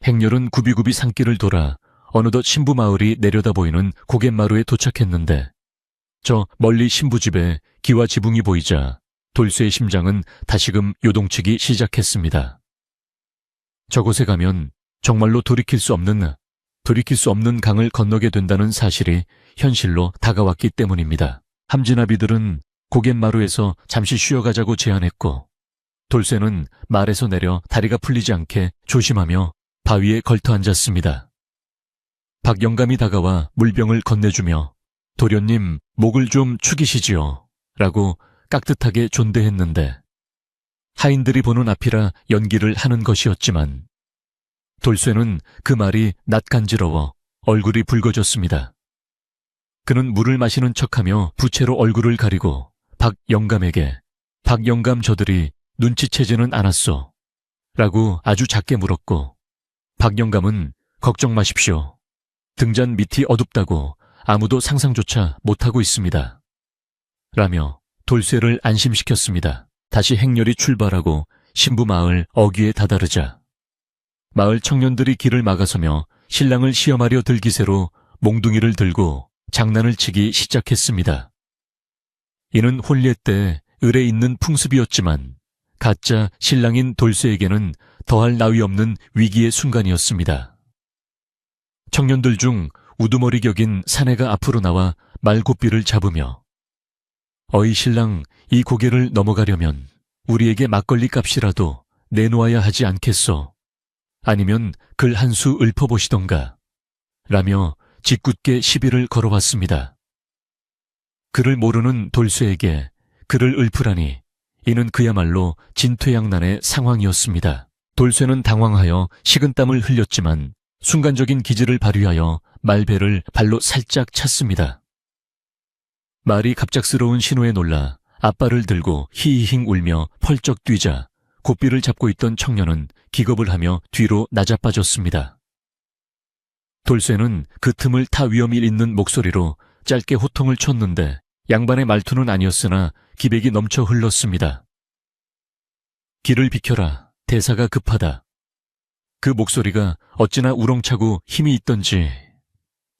행렬은 굽이굽이 산길을 돌아 어느덧 신부 마을이 내려다 보이는 고갯마루에 도착했는데 저 멀리 신부집에 기와 지붕이 보이자 돌쇠의 심장은 다시금 요동치기 시작했습니다. 저곳에 가면 정말로 돌이킬 수 없는 강을 건너게 된다는 사실이 현실로 다가왔기 때문입니다. 함진아비들은 고갯마루에서 잠시 쉬어가자고 제안했고 돌쇠는 말에서 내려 다리가 풀리지 않게 조심하며 바위에 걸터 앉았습니다. 박영감이 다가와 물병을 건네주며 도련님 목을 좀 축이시지요 라고 깍듯하게 존대했는데 하인들이 보는 앞이라 연기를 하는 것이었지만 돌쇠는 그 말이 낯간지러워 얼굴이 붉어졌습니다. 그는 물을 마시는 척하며 부채로 얼굴을 가리고 박영감에게 박영감 저들이 눈치채지는 않았소 라고 아주 작게 물었고 박영감은 걱정 마십시오. 등잔 밑이 어둡다고 아무도 상상조차 못하고 있습니다. 라며 돌쇠를 안심시켰습니다. 다시 행렬이 출발하고 신부 마을 어귀에 다다르자 마을 청년들이 길을 막아서며 신랑을 시험하려 들 기세로 몽둥이를 들고 장난을 치기 시작했습니다. 이는 혼례 때 을에 있는 풍습이었지만 가짜 신랑인 돌쇠에게는 더할 나위 없는 위기의 순간이었습니다. 청년들 중 우두머리 격인 사내가 앞으로 나와 말고삐를 잡으며 어이 신랑 이 고개를 넘어가려면 우리에게 막걸리 값이라도 내놓아야 하지 않겠소. 아니면 글 한 수 읊어보시던가 라며 짓궂게 시비를 걸어왔습니다. 그를 모르는 돌쇠에게 그를 읊으라니 이는 그야말로 진퇴양난의 상황이었습니다. 돌쇠는 당황하여 식은땀을 흘렸지만 순간적인 기지를 발휘하여 말배를 발로 살짝 찼습니다. 말이 갑작스러운 신호에 놀라 앞발을 들고 히히힝 울며 펄쩍 뛰자 고삐를 잡고 있던 청년은 기겁을 하며 뒤로 나자빠졌습니다. 돌쇠는 그 틈을 타 위험이 있는 목소리로 짧게 호통을 쳤는데 양반의 말투는 아니었으나 기백이 넘쳐 흘렀습니다. 길을 비켜라. 대사가 급하다. 그 목소리가 어찌나 우렁차고 힘이 있던지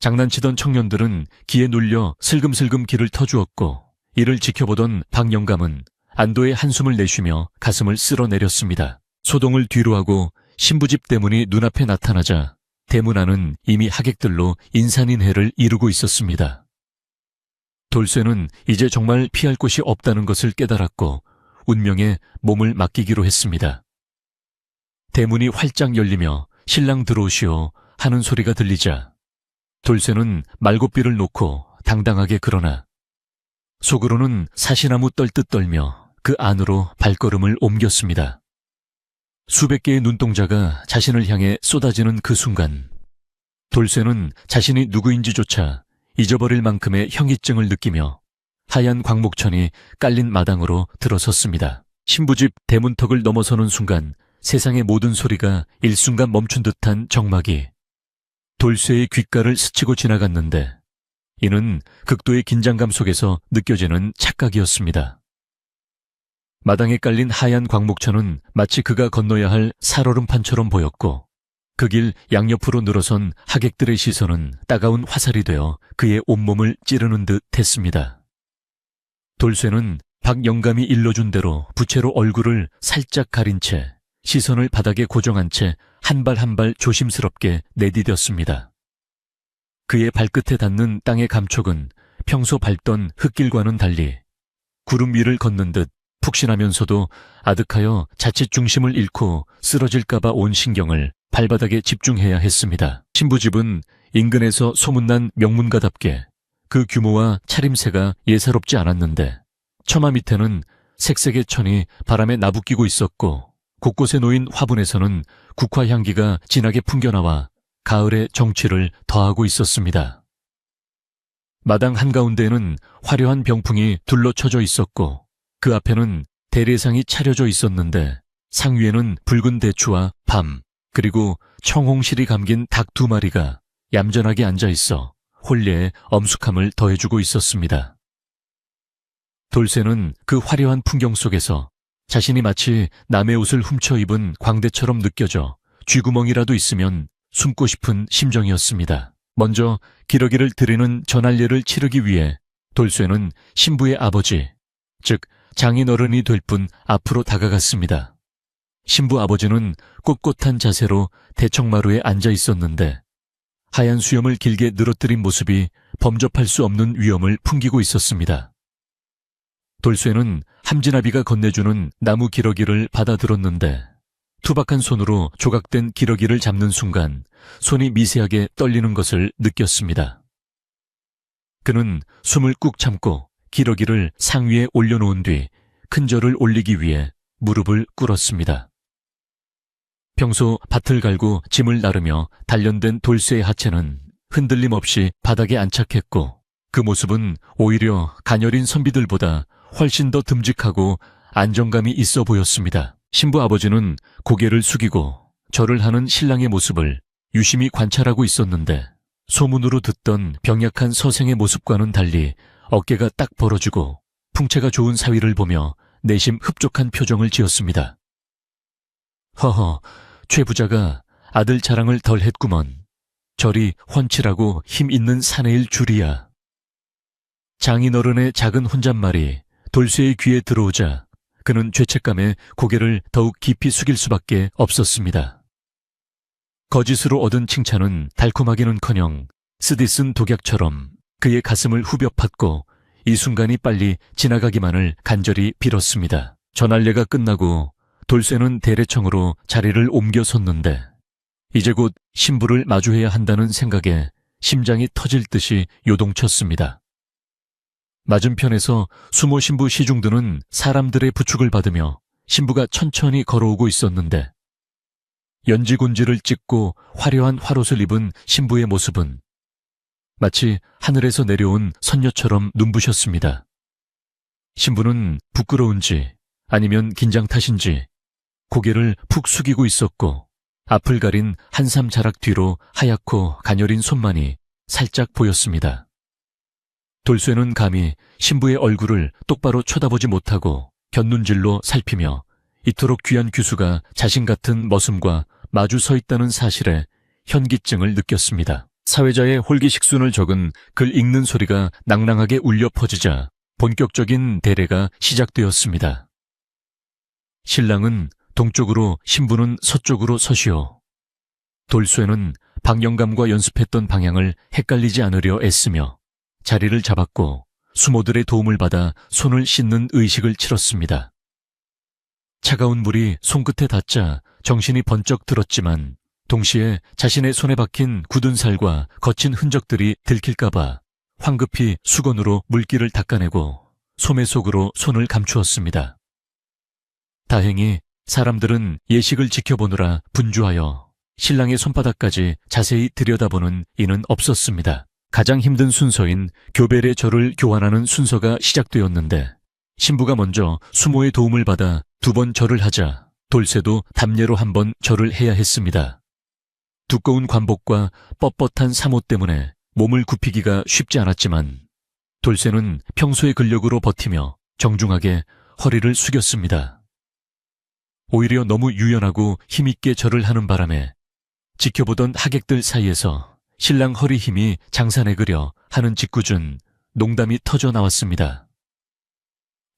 장난치던 청년들은 기에 눌려 슬금슬금 길을 터주었고 이를 지켜보던 박영감은 안도의 한숨을 내쉬며 가슴을 쓸어내렸습니다. 소동을 뒤로하고 신부집 대문이 눈앞에 나타나자 대문 안은 이미 하객들로 인산인해를 이루고 있었습니다. 돌쇠는 이제 정말 피할 곳이 없다는 것을 깨달았고 운명에 몸을 맡기기로 했습니다. 대문이 활짝 열리며 신랑 들어오시오 하는 소리가 들리자 돌쇠는 말고삐를 놓고 당당하게 그러나 속으로는 사시나무 떨듯 떨며 그 안으로 발걸음을 옮겼습니다. 수백 개의 눈동자가 자신을 향해 쏟아지는 그 순간 돌쇠는 자신이 누구인지조차 잊어버릴 만큼의 현기증을 느끼며 하얀 광목천이 깔린 마당으로 들어섰습니다. 신부집 대문턱을 넘어서는 순간 세상의 모든 소리가 일순간 멈춘 듯한 적막이 돌쇠의 귓가를 스치고 지나갔는데 이는 극도의 긴장감 속에서 느껴지는 착각이었습니다. 마당에 깔린 하얀 광목천은 마치 그가 건너야 할 살얼음판처럼 보였고 그 길 양옆으로 늘어선 하객들의 시선은 따가운 화살이 되어 그의 온몸을 찌르는 듯 했습니다. 돌쇠는 박영감이 일러준 대로 부채로 얼굴을 살짝 가린 채 시선을 바닥에 고정한 채 한 발 한 발 조심스럽게 내디뎠습니다. 그의 발끝에 닿는 땅의 감촉은 평소 밟던 흙길과는 달리 구름 위를 걷는 듯 푹신하면서도 아득하여 자칫 중심을 잃고 쓰러질까봐 온 신경을 발바닥에 집중해야 했습니다. 신부집은 인근에서 소문난 명문가답게 그 규모와 차림새가 예사롭지 않았는데 처마 밑에는 색색의 천이 바람에 나부끼고 있었고 곳곳에 놓인 화분에서는 국화 향기가 진하게 풍겨나와 가을의 정취를 더하고 있었습니다. 마당 한가운데에는 화려한 병풍이 둘러쳐져 있었고 그 앞에는 대례상이 차려져 있었는데 상 위에는 붉은 대추와 밤 그리고 청홍실이 감긴 닭 2마리가 얌전하게 앉아있어 혼례에 엄숙함을 더해주고 있었습니다. 돌쇠는 그 화려한 풍경 속에서 자신이 마치 남의 옷을 훔쳐 입은 광대처럼 느껴져 쥐구멍이라도 있으면 숨고 싶은 심정이었습니다. 먼저 기러기를 드리는 전할례를 치르기 위해 돌쇠는 신부의 아버지, 즉 장인어른이 될 분 앞으로 다가갔습니다. 신부 아버지는 꼿꼿한 자세로 대청마루에 앉아 있었는데 하얀 수염을 길게 늘어뜨린 모습이 범접할 수 없는 위엄을 풍기고 있었습니다. 돌쇠는 함진아비가 건네주는 나무 기러기를 받아들었는데 투박한 손으로 조각된 기러기를 잡는 순간 손이 미세하게 떨리는 것을 느꼈습니다. 그는 숨을 꾹 참고 기러기를 상 위에 올려놓은 뒤 큰절을 올리기 위해 무릎을 꿇었습니다. 평소 밭을 갈고 짐을 나르며 단련된 돌쇠의 하체는 흔들림 없이 바닥에 안착했고 그 모습은 오히려 가녀린 선비들보다 훨씬 더 듬직하고 안정감이 있어 보였습니다. 신부 아버지는 고개를 숙이고 절을 하는 신랑의 모습을 유심히 관찰하고 있었는데 소문으로 듣던 병약한 서생의 모습과는 달리 어깨가 딱 벌어지고 풍채가 좋은 사위를 보며 내심 흡족한 표정을 지었습니다. 허허, 최 부자가 아들 자랑을 덜 했구먼. 저리 훤칠하고 힘 있는 사내일 줄이야. 장인어른의 작은 혼잣말이 돌쇠의 귀에 들어오자 그는 죄책감에 고개를 더욱 깊이 숙일 수밖에 없었습니다. 거짓으로 얻은 칭찬은 달콤하기는커녕 쓰디쓴 독약처럼 그의 가슴을 후벼 팠고 이 순간이 빨리 지나가기만을 간절히 빌었습니다. 전할례가 끝나고 돌쇠는 대례청으로 자리를 옮겨 섰는데 이제 곧 신부를 마주해야 한다는 생각에 심장이 터질 듯이 요동쳤습니다. 맞은편에서 수모 신부 시중드는 사람들의 부축을 받으며 신부가 천천히 걸어오고 있었는데 연지곤지를 찍고 화려한 화롯을 입은 신부의 모습은 마치 하늘에서 내려온 선녀처럼 눈부셨습니다. 신부는 부끄러운지 아니면 긴장 탓인지 고개를 푹 숙이고 있었고 앞을 가린 한삼 자락 뒤로 하얗고 가녀린 손만이 살짝 보였습니다. 돌쇠는 감히 신부의 얼굴을 똑바로 쳐다보지 못하고 곁눈질로 살피며 이토록 귀한 규수가 자신 같은 머슴과 마주 서 있다는 사실에 현기증을 느꼈습니다. 사회자의 홀기식순을 적은 글 읽는 소리가 낭낭하게 울려 퍼지자 본격적인 대례가 시작되었습니다. 신랑은 동쪽으로 신부는 서쪽으로 서시오. 돌쇠는 박영감과 연습했던 방향을 헷갈리지 않으려 애쓰며 자리를 잡았고 수모들의 도움을 받아 손을 씻는 의식을 치렀습니다. 차가운 물이 손끝에 닿자 정신이 번쩍 들었지만 동시에 자신의 손에 박힌 굳은 살과 거친 흔적들이 들킬까봐 황급히 수건으로 물기를 닦아내고 소매 속으로 손을 감추었습니다. 다행히 사람들은 예식을 지켜보느라 분주하여 신랑의 손바닥까지 자세히 들여다보는 이는 없었습니다. 가장 힘든 순서인 교벨의 절을 교환하는 순서가 시작되었는데 신부가 먼저 수모의 도움을 받아 2번 절을 하자 돌쇠도 담례로 1번 절을 해야 했습니다. 두꺼운 관복과 뻣뻣한 사모 때문에 몸을 굽히기가 쉽지 않았지만 돌쇠는 평소의 근력으로 버티며 정중하게 허리를 숙였습니다. 오히려 너무 유연하고 힘있게 절을 하는 바람에 지켜보던 하객들 사이에서 신랑 허리 힘이 장산에 그려 하는 짓궂은 농담이 터져 나왔습니다.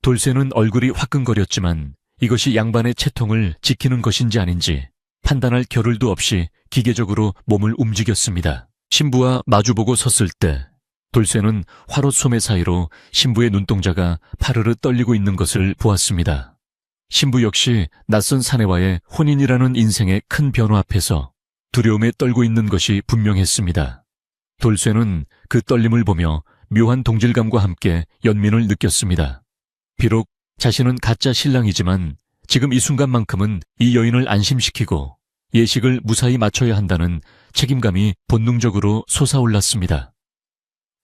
돌쇠는 얼굴이 화끈거렸지만 이것이 양반의 채통을 지키는 것인지 아닌지 판단할 겨를도 없이 기계적으로 몸을 움직였습니다. 신부와 마주보고 섰을 때 돌쇠는 화롯 소매 사이로 신부의 눈동자가 파르르 떨리고 있는 것을 보았습니다. 신부 역시 낯선 사내와의 혼인이라는 인생의 큰 변화 앞에서 두려움에 떨고 있는 것이 분명했습니다. 돌쇠는 그 떨림을 보며 묘한 동질감과 함께 연민을 느꼈습니다. 비록 자신은 가짜 신랑이지만 지금 이 순간만큼은 이 여인을 안심시키고 예식을 무사히 마쳐야 한다는 책임감이 본능적으로 솟아올랐습니다.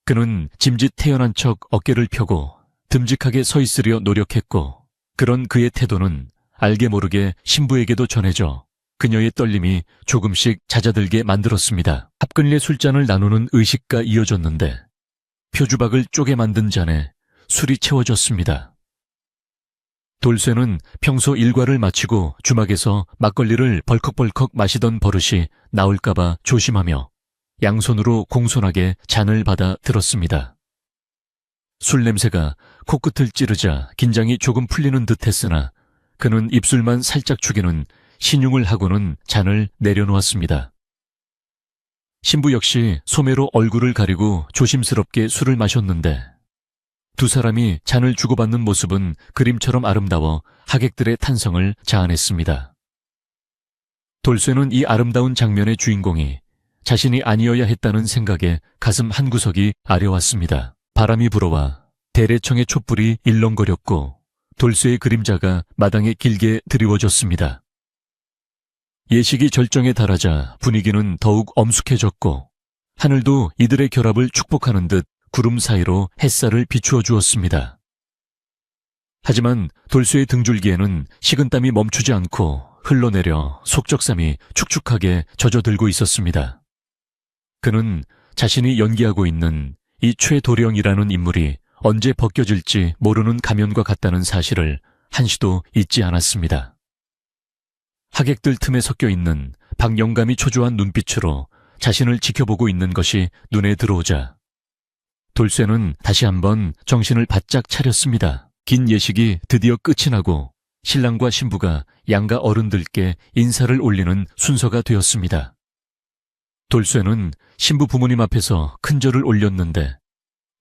그는 짐짓 태연한 척 어깨를 펴고 듬직하게 서 있으려 노력했고 그런 그의 태도는 알게 모르게 신부에게도 전해져 그녀의 떨림이 조금씩 잦아들게 만들었습니다. 합근리의 술잔을 나누는 의식과 이어졌는데 표주박을 쪼개 만든 잔에 술이 채워졌습니다. 돌쇠는 평소 일과를 마치고 주막에서 막걸리를 벌컥벌컥 마시던 버릇이 나올까봐 조심하며 양손으로 공손하게 잔을 받아 들었습니다. 술 냄새가 코끝을 찌르자 긴장이 조금 풀리는 듯 했으나 그는 입술만 살짝 죽이는 신용을 하고는 잔을 내려놓았습니다. 신부 역시 소매로 얼굴을 가리고 조심스럽게 술을 마셨는데 두 사람이 잔을 주고받는 모습은 그림처럼 아름다워 하객들의 탄성을 자아냈습니다. 돌쇠는 이 아름다운 장면의 주인공이 자신이 아니어야 했다는 생각에 가슴 한구석이 아려왔습니다. 바람이 불어와 대래청의 촛불이 일렁거렸고 돌쇠의 그림자가 마당에 길게 드리워졌습니다. 예식이 절정에 달하자 분위기는 더욱 엄숙해졌고 하늘도 이들의 결합을 축복하는 듯 구름 사이로 햇살을 비추어 주었습니다. 하지만 돌쇠의 등줄기에는 식은땀이 멈추지 않고 흘러내려 속적삼이 축축하게 젖어들고 있었습니다. 그는 자신이 연기하고 있는 이 최도령이라는 인물이 언제 벗겨질지 모르는 가면과 같다는 사실을 한시도 잊지 않았습니다. 하객들 틈에 섞여 있는 박영감이 초조한 눈빛으로 자신을 지켜보고 있는 것이 눈에 들어오자 돌쇠는 다시 한번 정신을 바짝 차렸습니다. 긴 예식이 드디어 끝이 나고 신랑과 신부가 양가 어른들께 인사를 올리는 순서가 되었습니다. 돌쇠는 신부 부모님 앞에서 큰 절을 올렸는데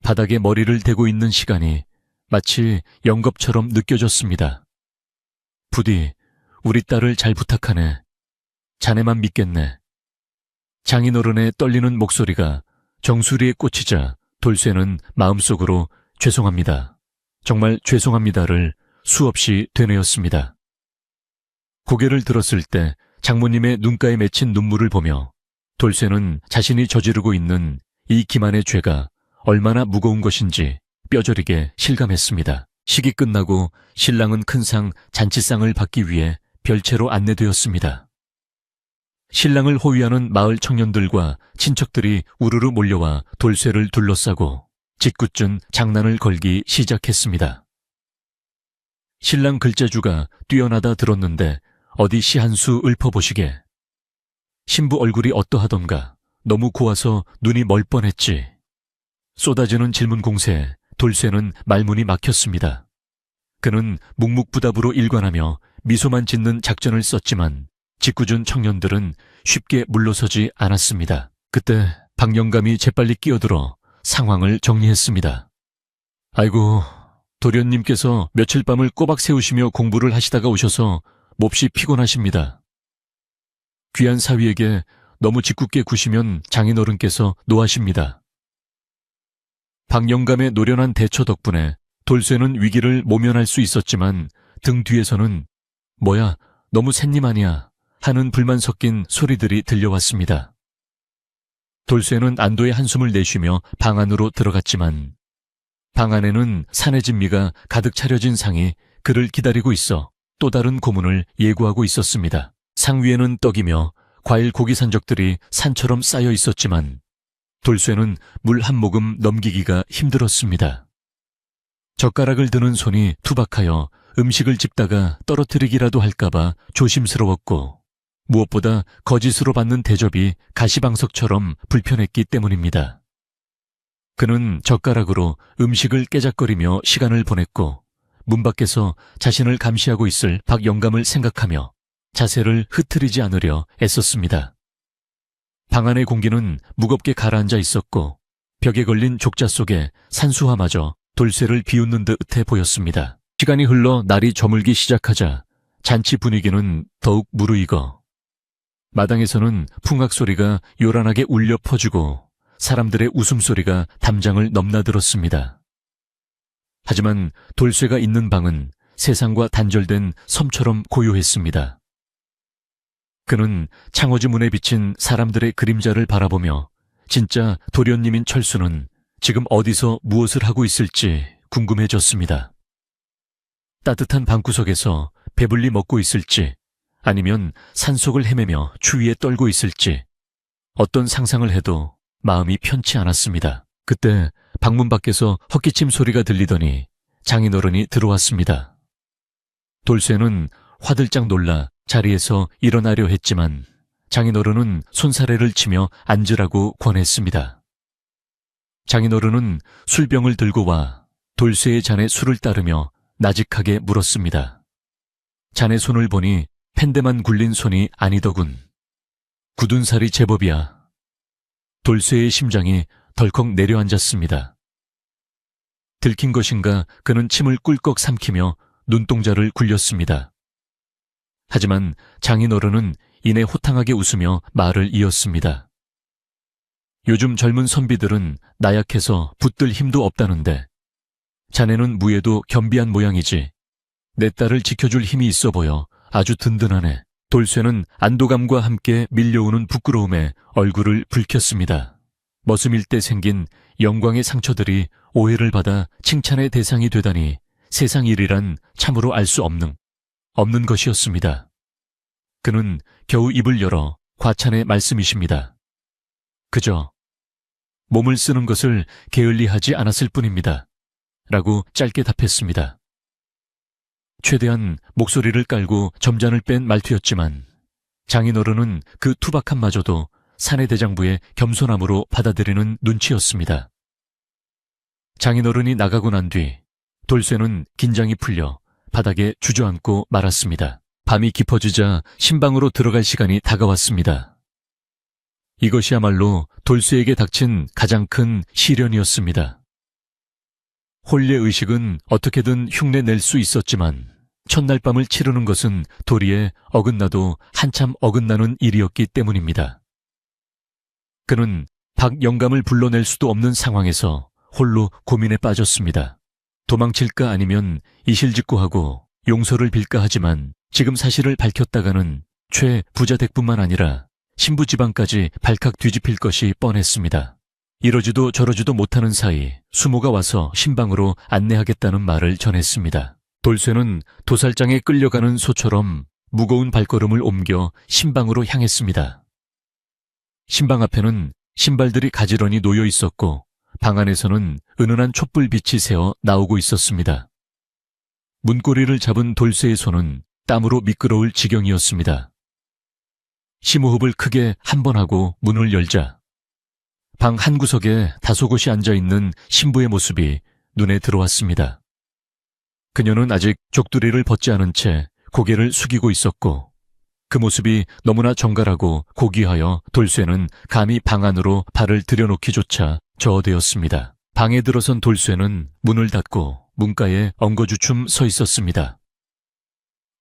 바닥에 머리를 대고 있는 시간이 마치 영겁처럼 느껴졌습니다. 부디 우리 딸을 잘 부탁하네. 자네만 믿겠네. 장인어른의 떨리는 목소리가 정수리에 꽂히자 돌쇠는 마음속으로 죄송합니다. 정말 죄송합니다를 수없이 되뇌었습니다. 고개를 들었을 때 장모님의 눈가에 맺힌 눈물을 보며 돌쇠는 자신이 저지르고 있는 이 기만의 죄가 얼마나 무거운 것인지 뼈저리게 실감했습니다. 식이 끝나고 신랑은 큰 상 잔치상을 받기 위해 별채로 안내되었습니다. 신랑을 호위하는 마을 청년들과 친척들이 우르르 몰려와 돌쇠를 둘러싸고 짓궂은 장난을 걸기 시작했습니다. 신랑 글재주가 뛰어나다 들었는데 어디 시 한 수 읊어보시게. 신부 얼굴이 어떠하던가 너무 고와서 눈이 멀 뻔했지. 쏟아지는 질문 공세에 돌쇠는 말문이 막혔습니다. 그는 묵묵부답으로 일관하며 미소만 짓는 작전을 썼지만 짓궂은 청년들은 쉽게 물러서지 않았습니다. 그때 박 영감이 재빨리 끼어들어 상황을 정리했습니다. 아이고, 도련님께서 며칠 밤을 꼬박 세우시며 공부를 하시다가 오셔서 몹시 피곤하십니다. 귀한 사위에게 너무 짓궂게 구시면 장인어른께서 노하십니다. 박 영감의 노련한 대처 덕분에 돌쇠는 위기를 모면할 수 있었지만 등 뒤에서는 뭐야, 너무 샌님 아니야 하는 불만 섞인 소리들이 들려왔습니다. 돌쇠는 안도의 한숨을 내쉬며 방 안으로 들어갔지만 방 안에는 산의 진미가 가득 차려진 상이 그를 기다리고 있어 또 다른 고문을 예고하고 있었습니다. 상 위에는 떡이며 과일 고기 산적들이 산처럼 쌓여 있었지만 돌쇠는 물 한 모금 넘기기가 힘들었습니다. 젓가락을 드는 손이 투박하여 음식을 집다가 떨어뜨리기라도 할까봐 조심스러웠고 무엇보다 거짓으로 받는 대접이 가시방석처럼 불편했기 때문입니다. 그는 젓가락으로 음식을 깨작거리며 시간을 보냈고 문 밖에서 자신을 감시하고 있을 박 영감을 생각하며 자세를 흐트리지 않으려 애썼습니다. 방 안의 공기는 무겁게 가라앉아 있었고 벽에 걸린 족자 속에 산수화마저 돌쇠를 비웃는 듯해 보였습니다. 시간이 흘러 날이 저물기 시작하자 잔치 분위기는 더욱 무르익어 마당에서는 풍악 소리가 요란하게 울려 퍼지고 사람들의 웃음소리가 담장을 넘나들었습니다. 하지만 돌쇠가 있는 방은 세상과 단절된 섬처럼 고요했습니다. 그는 창호지 문에 비친 사람들의 그림자를 바라보며 진짜 도련님인 철수는 지금 어디서 무엇을 하고 있을지 궁금해졌습니다. 따뜻한 방구석에서 배불리 먹고 있을지 아니면 산속을 헤매며 추위에 떨고 있을지 어떤 상상을 해도 마음이 편치 않았습니다. 그때 방문 밖에서 헛기침 소리가 들리더니 장인어른이 들어왔습니다. 돌쇠는 화들짝 놀라 자리에서 일어나려 했지만 장인어른은 손사래를 치며 앉으라고 권했습니다. 장인어른은 술병을 들고 와 돌쇠의 잔에 술을 따르며 나직하게 물었습니다. 자네 손을 보니 펜대만 굴린 손이 아니더군. 굳은 살이 제법이야. 돌쇠의 심장이 덜컥 내려앉았습니다. 들킨 것인가 그는 침을 꿀꺽 삼키며 눈동자를 굴렸습니다. 하지만 장인어른은 이내 호탕하게 웃으며 말을 이었습니다. 요즘 젊은 선비들은 나약해서 붙들 힘도 없다는데 자네는 무예도 겸비한 모양이지. 내 딸을 지켜줄 힘이 있어 보여 아주 든든하네. 돌쇠는 안도감과 함께 밀려오는 부끄러움에 얼굴을 붉혔습니다. 머슴일 때 생긴 영광의 상처들이 오해를 받아 칭찬의 대상이 되다니 세상 일이란 참으로 알 수 없는 것이었습니다. 그는 겨우 입을 열어 과찬의 말씀이십니다. 그저 몸을 쓰는 것을 게을리하지 않았을 뿐입니다. 라고 짧게 답했습니다. 최대한 목소리를 깔고 점잔을 뺀 말투였지만 장인어른은 그 투박함마저도 사내 대장부의 겸손함으로 받아들이는 눈치였습니다. 장인어른이 나가고 난 뒤 돌쇠는 긴장이 풀려 바닥에 주저앉고 말았습니다. 밤이 깊어지자 신방으로 들어갈 시간이 다가왔습니다. 이것이야말로 돌쇠에게 닥친 가장 큰 시련이었습니다. 혼례 의식은 어떻게든 흉내 낼 수 있었지만 첫날 밤을 치르는 것은 도리에 어긋나도 한참 어긋나는 일이었기 때문입니다. 그는 박 영감을 불러낼 수도 없는 상황에서 홀로 고민에 빠졌습니다. 도망칠까 아니면 이실직고하고 용서를 빌까 하지만 지금 사실을 밝혔다가는 최 부자댁뿐만 아니라 신부 집안까지 발칵 뒤집힐 것이 뻔했습니다. 이러지도 저러지도 못하는 사이 수모가 와서 신방으로 안내하겠다는 말을 전했습니다. 돌쇠는 도살장에 끌려가는 소처럼 무거운 발걸음을 옮겨 신방으로 향했습니다. 신방 앞에는 신발들이 가지런히 놓여 있었고 방 안에서는 은은한 촛불빛이 새어 나오고 있었습니다. 문고리를 잡은 돌쇠의 손은 땀으로 미끄러울 지경이었습니다. 심호흡을 크게 한 번 하고 문을 열자 방 한구석에 다소곳이 앉아있는 신부의 모습이 눈에 들어왔습니다. 그녀는 아직 족두리를 벗지 않은 채 고개를 숙이고 있었고 그 모습이 너무나 정갈하고 고귀하여 돌쇠는 감히 방 안으로 발을 들여놓기조차 저어되었습니다. 방에 들어선 돌쇠는 문을 닫고 문가에 엉거주춤 서 있었습니다.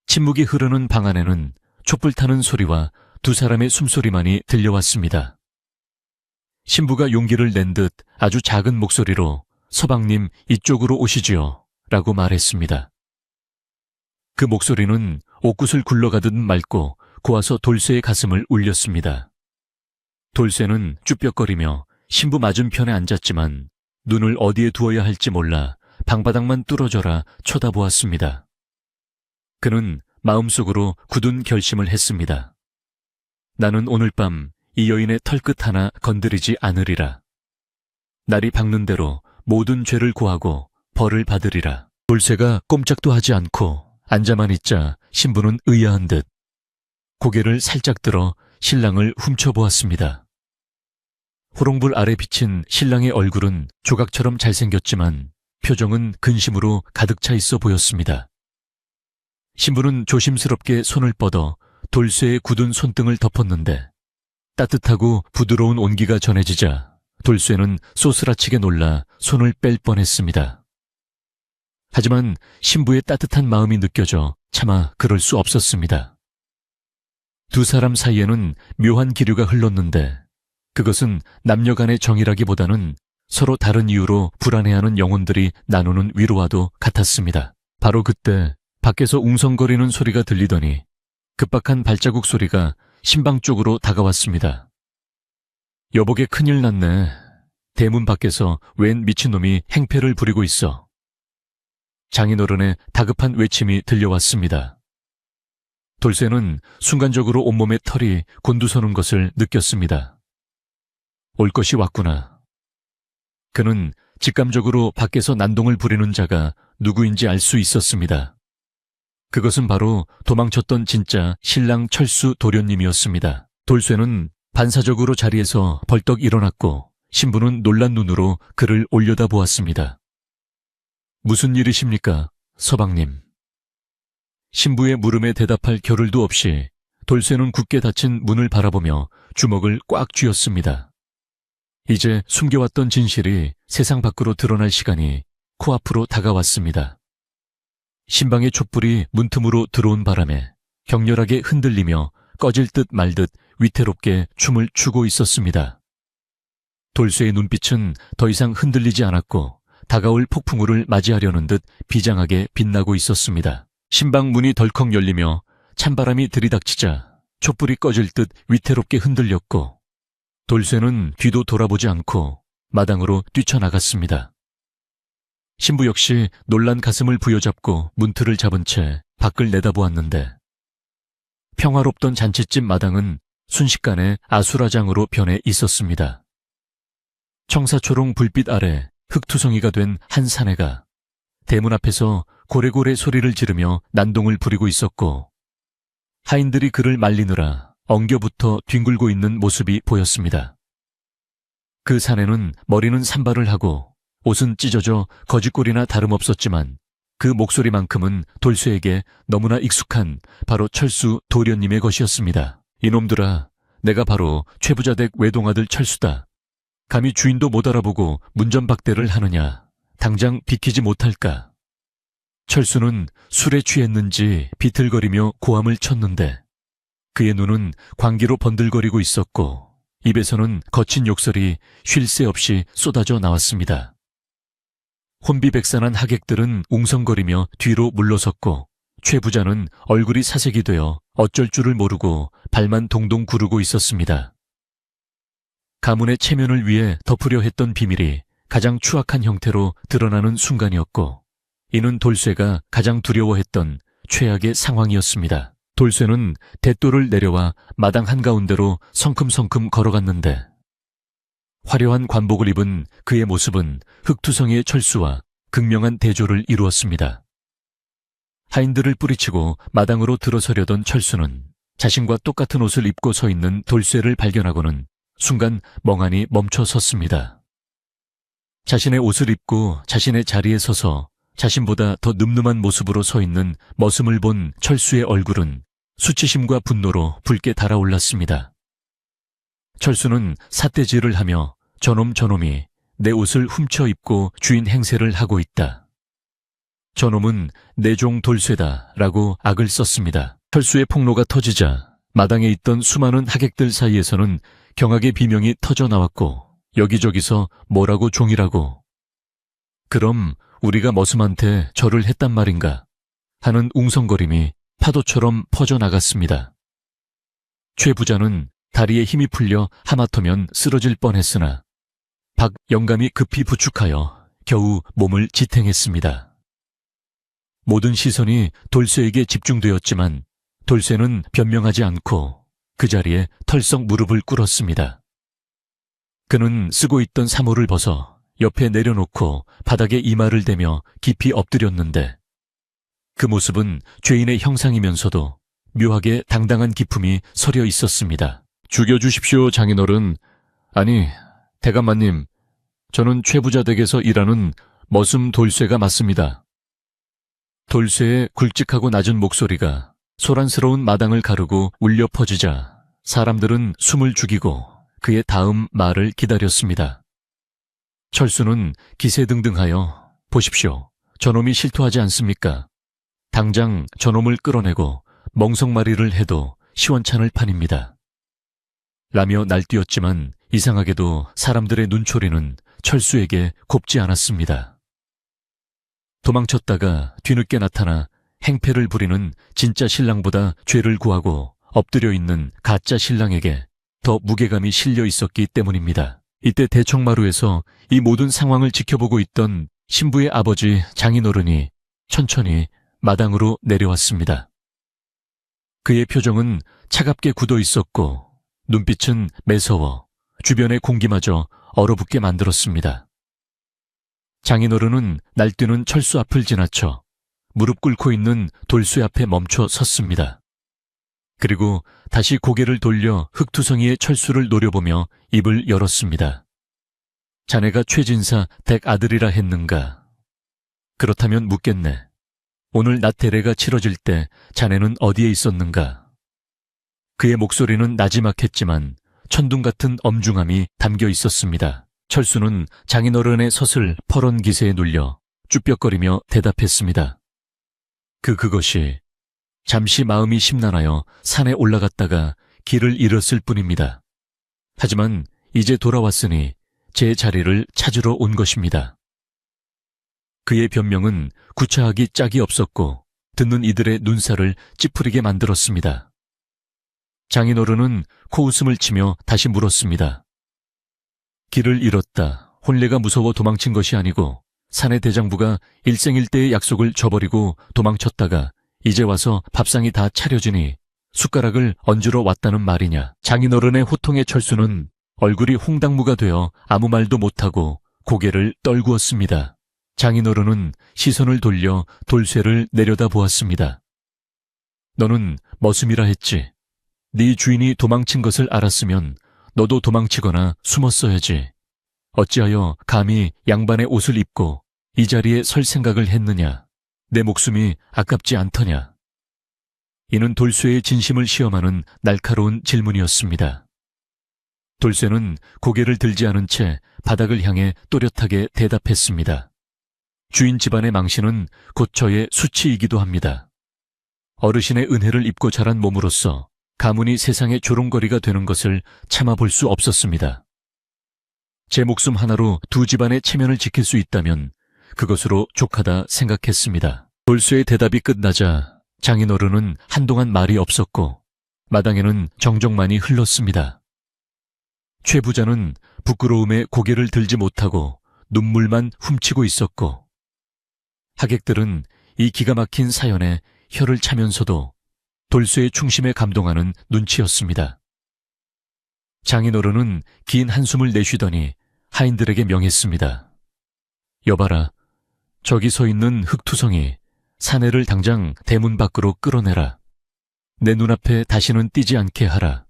침묵이 흐르는 방 안에는 촛불 타는 소리와 두 사람의 숨소리만이 들려왔습니다. 신부가 용기를 낸 듯 아주 작은 목소리로 서방님 이쪽으로 오시지요 라고 말했습니다. 그 목소리는 옥굿을 굴러가듯 맑고 고와서 돌쇠의 가슴을 울렸습니다. 돌쇠는 쭈뼛거리며 신부 맞은편에 앉았지만 눈을 어디에 두어야 할지 몰라 방바닥만 뚫어져라 쳐다보았습니다. 그는 마음속으로 굳은 결심을 했습니다. 나는 오늘 밤 이 여인의 털끝 하나 건드리지 않으리라. 날이 밝는 대로 모든 죄를 고하고 벌을 받으리라. 돌쇠가 꼼짝도 하지 않고 앉아만 있자 신부는 의아한 듯 고개를 살짝 들어 신랑을 훔쳐보았습니다. 호롱불 아래 비친 신랑의 얼굴은 조각처럼 잘생겼지만 표정은 근심으로 가득 차 있어 보였습니다. 신부는 조심스럽게 손을 뻗어 돌쇠의 굳은 손등을 덮었는데 따뜻하고 부드러운 온기가 전해지자 돌쇠는 쏘스라치게 놀라 손을 뺄 뻔했습니다. 하지만 신부의 따뜻한 마음이 느껴져 차마 그럴 수 없었습니다. 두 사람 사이에는 묘한 기류가 흘렀는데 그것은 남녀 간의 정이라기보다는 서로 다른 이유로 불안해하는 영혼들이 나누는 위로와도 같았습니다. 바로 그때 밖에서 웅성거리는 소리가 들리더니 급박한 발자국 소리가 신방 쪽으로 다가왔습니다. 여보게 큰일 났네. 대문 밖에서 웬 미친놈이 행패를 부리고 있어. 장인어른의 다급한 외침이 들려왔습니다. 돌쇠는 순간적으로 온몸에 털이 곤두서는 것을 느꼈습니다. 올 것이 왔구나. 그는 직감적으로 밖에서 난동을 부리는 자가 누구인지 알 수 있었습니다. 그것은 바로 도망쳤던 진짜 신랑 철수 도련님이었습니다. 돌쇠는 반사적으로 자리에서 벌떡 일어났고 신부는 놀란 눈으로 그를 올려다보았습니다. 무슨 일이십니까, 서방님? 신부의 물음에 대답할 겨를도 없이 돌쇠는 굳게 닫힌 문을 바라보며 주먹을 꽉 쥐었습니다. 이제 숨겨왔던 진실이 세상 밖으로 드러날 시간이 코앞으로 다가왔습니다. 신방의 촛불이 문틈으로 들어온 바람에 격렬하게 흔들리며 꺼질 듯 말 듯 위태롭게 춤을 추고 있었습니다. 돌쇠의 눈빛은 더 이상 흔들리지 않았고 다가올 폭풍우를 맞이하려는 듯 비장하게 빛나고 있었습니다. 신방 문이 덜컥 열리며 찬바람이 들이닥치자 촛불이 꺼질 듯 위태롭게 흔들렸고 돌쇠는 뒤도 돌아보지 않고 마당으로 뛰쳐나갔습니다. 신부 역시 놀란 가슴을 부여잡고 문틀을 잡은 채 밖을 내다보았는데 평화롭던 잔칫집 마당은 순식간에 아수라장으로 변해 있었습니다. 청사초롱 불빛 아래 흙투성이가 된 한 사내가 대문 앞에서 고래고래 소리를 지르며 난동을 부리고 있었고 하인들이 그를 말리느라 엉겨붙어 뒹굴고 있는 모습이 보였습니다. 그 사내는 머리는 산발을 하고 옷은 찢어져 거짓골이나 다름없었지만 그 목소리만큼은 돌쇠에게 너무나 익숙한 바로 철수 도련님의 것이었습니다. 이놈들아, 내가 바로 최부자댁 외동아들 철수다. 감히 주인도 못 알아보고 문전박대를 하느냐. 당장 비키지 못할까. 철수는 술에 취했는지 비틀거리며 고함을 쳤는데 그의 눈은 광기로 번들거리고 있었고 입에서는 거친 욕설이 쉴 새 없이 쏟아져 나왔습니다. 혼비백산한 하객들은 웅성거리며 뒤로 물러섰고 최 부자는 얼굴이 사색이 되어 어쩔 줄을 모르고 발만 동동 구르고 있었습니다. 가문의 체면을 위해 덮으려 했던 비밀이 가장 추악한 형태로 드러나는 순간이었고 이는 돌쇠가 가장 두려워했던 최악의 상황이었습니다. 돌쇠는 대도를 내려와 마당 한가운데로 성큼성큼 걸어갔는데 화려한 관복을 입은 그의 모습은 흙투성이의 철수와 극명한 대조를 이루었습니다. 하인들을 뿌리치고 마당으로 들어서려던 철수는 자신과 똑같은 옷을 입고 서 있는 돌쇠를 발견하고는 순간 멍하니 멈춰 섰습니다. 자신의 옷을 입고 자신의 자리에 서서 자신보다 더 늠름한 모습으로 서 있는 머슴을 본 철수의 얼굴은 수치심과 분노로 붉게 달아올랐습니다. 철수는 삿대질을 하며 저놈이 내 옷을 훔쳐 입고 주인 행세를 하고 있다. 저놈은 내 종 돌쇠다 라고 악을 썼습니다. 철수의 폭로가 터지자 마당에 있던 수많은 하객들 사이에서는 경악의 비명이 터져 나왔고 여기저기서 뭐라고 종이라고, 그럼 우리가 머슴한테 절을 했단 말인가 하는 웅성거림이 파도처럼 퍼져나갔습니다. 최 부자는 다리에 힘이 풀려 하마터면 쓰러질 뻔했으나 박 영감이 급히 부축하여 겨우 몸을 지탱했습니다. 모든 시선이 돌쇠에게 집중되었지만 돌쇠는 변명하지 않고 그 자리에 털썩 무릎을 꿇었습니다. 그는 쓰고 있던 사모를 벗어 옆에 내려놓고 바닥에 이마를 대며 깊이 엎드렸는데 그 모습은 죄인의 형상이면서도 묘하게 당당한 기품이 서려 있었습니다. 죽여주십시오, 장인어른. 아니, 대감마님, 저는 최부자 댁에서 일하는 머슴 돌쇠가 맞습니다. 돌쇠의 굵직하고 낮은 목소리가 소란스러운 마당을 가르고 울려 퍼지자 사람들은 숨을 죽이고 그의 다음 말을 기다렸습니다. 철수는 기세등등하여 보십시오. 저놈이 실토하지 않습니까? 당장 저놈을 끌어내고 멍석마리를 해도 시원찮을 판입니다. 라며 날뛰었지만 이상하게도 사람들의 눈초리는 철수에게 곱지 않았습니다. 도망쳤다가 뒤늦게 나타나 행패를 부리는 진짜 신랑보다 죄를 구하고 엎드려 있는 가짜 신랑에게 더 무게감이 실려 있었기 때문입니다. 이때 대청마루에서 이 모든 상황을 지켜보고 있던 신부의 아버지 장인어른이 천천히 마당으로 내려왔습니다. 그의 표정은 차갑게 굳어 있었고 눈빛은 매서워 주변의 공기마저 얼어붙게 만들었습니다. 장인어른은 날뛰는 철수 앞을 지나쳐 무릎 꿇고 있는 돌쇠 앞에 멈춰 섰습니다. 그리고 다시 고개를 돌려 흑투성이의 철수를 노려보며 입을 열었습니다. 자네가 최진사 댁 아들이라 했는가? 그렇다면 묻겠네. 오늘 낮 대례가 치러질 때 자네는 어디에 있었는가? 그의 목소리는 나지막했지만 천둥 같은 엄중함이 담겨 있었습니다. 철수는 장인어른의 섰을 퍼런 기세에 눌려 쭈뼛거리며 대답했습니다. 그것이 잠시 마음이 심란하여 산에 올라갔다가 길을 잃었을 뿐입니다. 하지만 이제 돌아왔으니 제 자리를 찾으러 온 것입니다. 그의 변명은 구차하기 짝이 없었고 듣는 이들의 눈살을 찌푸리게 만들었습니다. 장인어른은 코웃음을 치며 다시 물었습니다. 길을 잃었다. 혼례가 무서워 도망친 것이 아니고 사내 대장부가 일생일대의 약속을 저버리고 도망쳤다가 이제 와서 밥상이 다 차려지니 숟가락을 얹으러 왔다는 말이냐. 장인어른의 호통의 철수는 얼굴이 홍당무가 되어 아무 말도 못하고 고개를 떨구었습니다. 장인어른은 시선을 돌려 돌쇠를 내려다보았습니다. 너는 머슴이라 했지. 네 주인이 도망친 것을 알았으면 너도 도망치거나 숨었어야지. 어찌하여 감히 양반의 옷을 입고 이 자리에 설 생각을 했느냐. 내 목숨이 아깝지 않더냐. 이는 돌쇠의 진심을 시험하는 날카로운 질문이었습니다. 돌쇠는 고개를 들지 않은 채 바닥을 향해 또렷하게 대답했습니다. 주인 집안의 망신은 곧 저의 수치이기도 합니다. 어르신의 은혜를 입고 자란 몸으로서 가문이 세상의 조롱거리가 되는 것을 참아볼 수 없었습니다. 제 목숨 하나로 두 집안의 체면을 지킬 수 있다면 그것으로 족하다 생각했습니다. 돌쇠의 대답이 끝나자 장인어른은 한동안 말이 없었고 마당에는 정적만이 흘렀습니다. 최 부자는 부끄러움에 고개를 들지 못하고 눈물만 훔치고 있었고 하객들은 이 기가 막힌 사연에 혀를 차면서도 돌쇠의 충심에 감동하는 눈치였습니다. 장인어른은 긴 한숨을 내쉬더니 하인들에게 명했습니다. 여봐라, 저기 서 있는 흑투성이 사내를 당장 대문 밖으로 끌어내라. 내 눈앞에 다시는 띄지 않게 하라.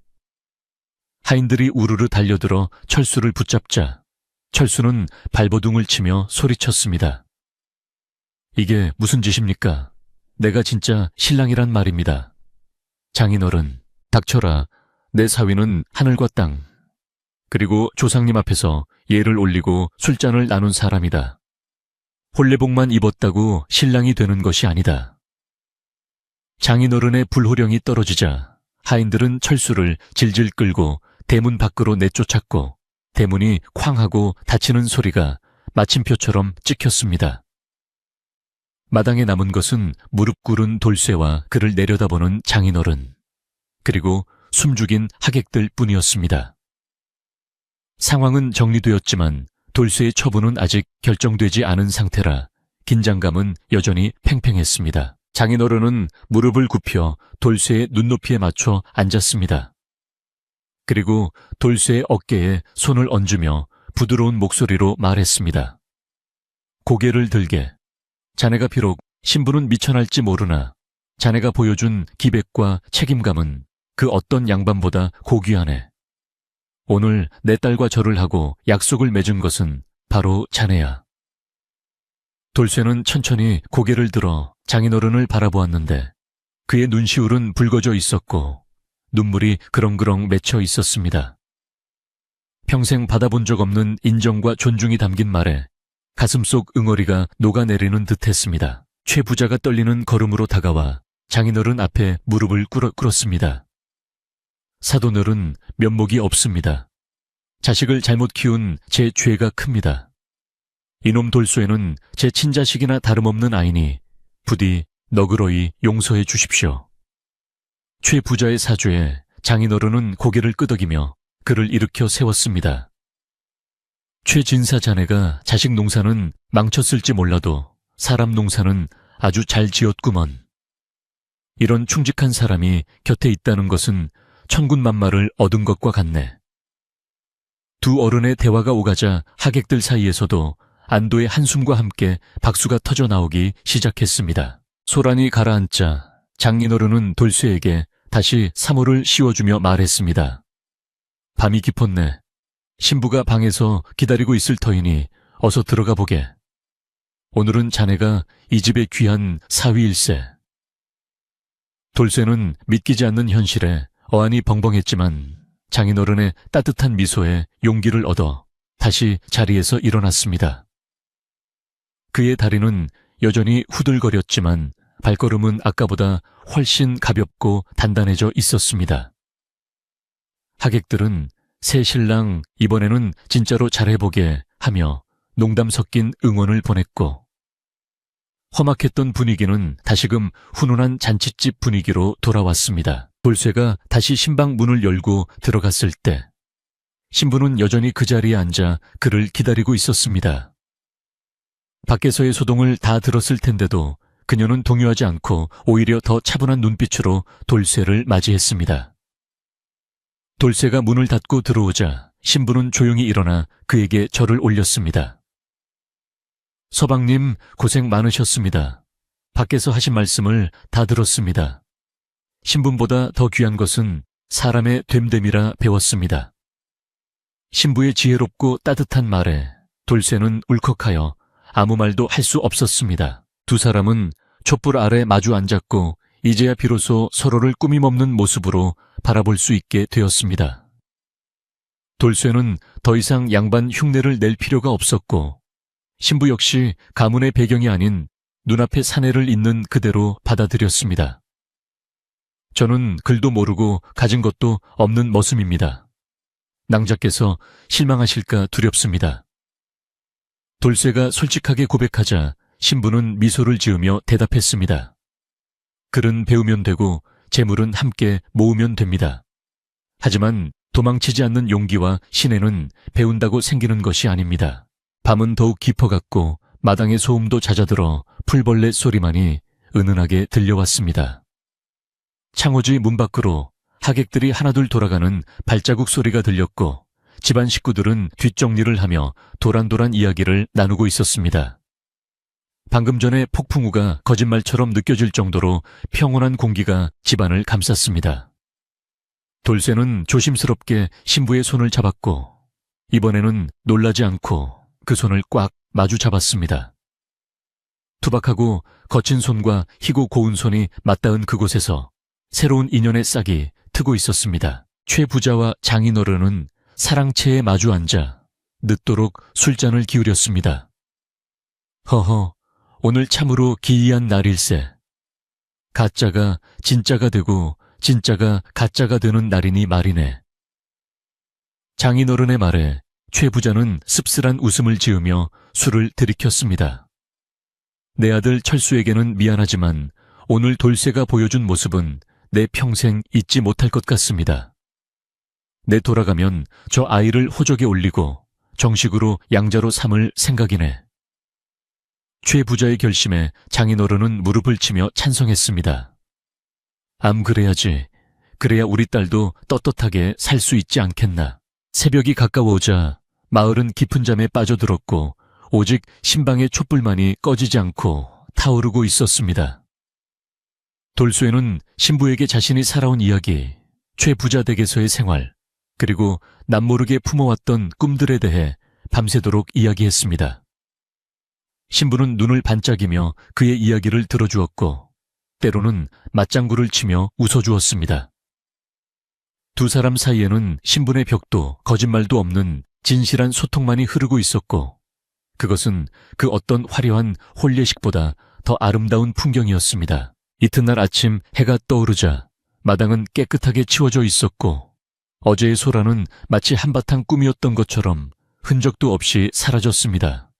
하인들이 우르르 달려들어 철수를 붙잡자 철수는 발버둥을 치며 소리쳤습니다. 이게 무슨 짓입니까? 내가 진짜 신랑이란 말입니다. 장인어른, 닥쳐라. 내 사위는 하늘과 땅, 그리고 조상님 앞에서 예를 올리고 술잔을 나눈 사람이다. 혼례복만 입었다고 신랑이 되는 것이 아니다. 장인어른의 불호령이 떨어지자 하인들은 철수를 질질 끌고 대문 밖으로 내쫓았고 대문이 쾅하고 닫히는 소리가 마침표처럼 찍혔습니다. 마당에 남은 것은 무릎 꿇은 돌쇠와 그를 내려다보는 장인어른, 그리고 숨죽인 하객들 뿐이었습니다. 상황은 정리되었지만 돌쇠의 처분은 아직 결정되지 않은 상태라 긴장감은 여전히 팽팽했습니다. 장인어른은 무릎을 굽혀 돌쇠의 눈높이에 맞춰 앉았습니다. 그리고 돌쇠의 어깨에 손을 얹으며 부드러운 목소리로 말했습니다. 고개를 들게. 자네가 비록 신부는 미천할지 모르나 자네가 보여준 기백과 책임감은 그 어떤 양반보다 고귀하네. 오늘 내 딸과 절을 하고 약속을 맺은 것은 바로 자네야. 돌쇠는 천천히 고개를 들어 장인어른을 바라보았는데 그의 눈시울은 붉어져 있었고 눈물이 그렁그렁 맺혀 있었습니다. 평생 받아본 적 없는 인정과 존중이 담긴 말에 가슴속 응어리가 녹아내리는 듯했습니다. 최 부자가 떨리는 걸음으로 다가와 장인어른 앞에 무릎을 꿇었습니다. 사돈어른, 면목이 없습니다. 자식을 잘못 키운 제 죄가 큽니다. 이놈 돌쇠는 제 친자식이나 다름없는 아이니 부디 너그러이 용서해 주십시오. 최 부자의 사죄에 장인어른은 고개를 끄덕이며 그를 일으켜 세웠습니다. 최 진사 자네가 자식 농사는 망쳤을지 몰라도 사람 농사는 아주 잘 지었구먼. 이런 충직한 사람이 곁에 있다는 것은 천군만마를 얻은 것과 같네. 두 어른의 대화가 오가자 하객들 사이에서도 안도의 한숨과 함께 박수가 터져 나오기 시작했습니다. 소란이 가라앉자 장인어른은 돌쇠에게 다시 사모를 씌워주며 말했습니다. 밤이 깊었네. 신부가 방에서 기다리고 있을 터이니 어서 들어가 보게. 오늘은 자네가 이 집의 귀한 사위일세. 돌쇠는 믿기지 않는 현실에 어안이 벙벙했지만 장인어른의 따뜻한 미소에 용기를 얻어 다시 자리에서 일어났습니다. 그의 다리는 여전히 후들거렸지만 발걸음은 아까보다 훨씬 가볍고 단단해져 있었습니다. 하객들은 새 신랑 이번에는 진짜로 잘해보게 하며 농담 섞인 응원을 보냈고 험악했던 분위기는 다시금 훈훈한 잔칫집 분위기로 돌아왔습니다. 돌쇠가 다시 신방 문을 열고 들어갔을 때 신부는 여전히 그 자리에 앉아 그를 기다리고 있었습니다. 밖에서의 소동을 다 들었을 텐데도 그녀는 동요하지 않고 오히려 더 차분한 눈빛으로 돌쇠를 맞이했습니다. 돌쇠가 문을 닫고 들어오자 신부는 조용히 일어나 그에게 절을 올렸습니다. 서방님 고생 많으셨습니다. 밖에서 하신 말씀을 다 들었습니다. 신분보다 더 귀한 것은 사람의 됨됨이라 배웠습니다. 신부의 지혜롭고 따뜻한 말에 돌쇠는 울컥하여 아무 말도 할 수 없었습니다. 두 사람은 촛불 아래 마주 앉았고 이제야 비로소 서로를 꾸밈없는 모습으로 바라볼 수 있게 되었습니다. 돌쇠는 더 이상 양반 흉내를 낼 필요가 없었고 신부 역시 가문의 배경이 아닌 눈앞의 사내를 있는 그대로 받아들였습니다. 저는 글도 모르고 가진 것도 없는 머슴입니다. 낭자께서 실망하실까 두렵습니다. 돌쇠가 솔직하게 고백하자 신부는 미소를 지으며 대답했습니다. 글은 배우면 되고 재물은 함께 모으면 됩니다. 하지만 도망치지 않는 용기와 신뢰는 배운다고 생기는 것이 아닙니다. 밤은 더욱 깊어갔고 마당의 소음도 잦아들어 풀벌레 소리만이 은은하게 들려왔습니다. 창호지 문 밖으로 하객들이 하나둘 돌아가는 발자국 소리가 들렸고 집안 식구들은 뒷정리를 하며 도란도란 이야기를 나누고 있었습니다. 방금 전에 폭풍우가 거짓말처럼 느껴질 정도로 평온한 공기가 집안을 감쌌습니다. 돌쇠는 조심스럽게 신부의 손을 잡았고 이번에는 놀라지 않고 그 손을 꽉 마주 잡았습니다. 투박하고 거친 손과 희고 고운 손이 맞닿은 그곳에서 새로운 인연의 싹이 트고 있었습니다. 최 부자와 장인어른은 사랑채에 마주 앉아 늦도록 술잔을 기울였습니다. 허허, 오늘 참으로 기이한 날일세. 가짜가 진짜가 되고 진짜가 가짜가 되는 날이니 말이네. 장인어른의 말에 최 부자는 씁쓸한 웃음을 지으며 술을 들이켰습니다. 내 아들 철수에게는 미안하지만 오늘 돌쇠가 보여준 모습은 내 평생 잊지 못할 것 같습니다. 내 돌아가면 저 아이를 호적에 올리고 정식으로 양자로 삼을 생각이네. 최 부자의 결심에 장인어른은 무릎을 치며 찬성했습니다. 암 그래야지. 그래야 우리 딸도 떳떳하게 살 수 있지 않겠나. 새벽이 가까워오자 마을은 깊은 잠에 빠져들었고 오직 신방의 촛불만이 꺼지지 않고 타오르고 있었습니다. 돌쇠는 신부에게 자신이 살아온 이야기, 최 부자 댁에서의 생활, 그리고 남모르게 품어왔던 꿈들에 대해 밤새도록 이야기했습니다. 신부는 눈을 반짝이며 그의 이야기를 들어주었고 때로는 맞장구를 치며 웃어주었습니다. 두 사람 사이에는 신분의 벽도 거짓말도 없는 진실한 소통만이 흐르고 있었고 그것은 그 어떤 화려한 혼례식보다 더 아름다운 풍경이었습니다. 이튿날 아침 해가 떠오르자 마당은 깨끗하게 치워져 있었고 어제의 소라는 마치 한바탕 꿈이었던 것처럼 흔적도 없이 사라졌습니다.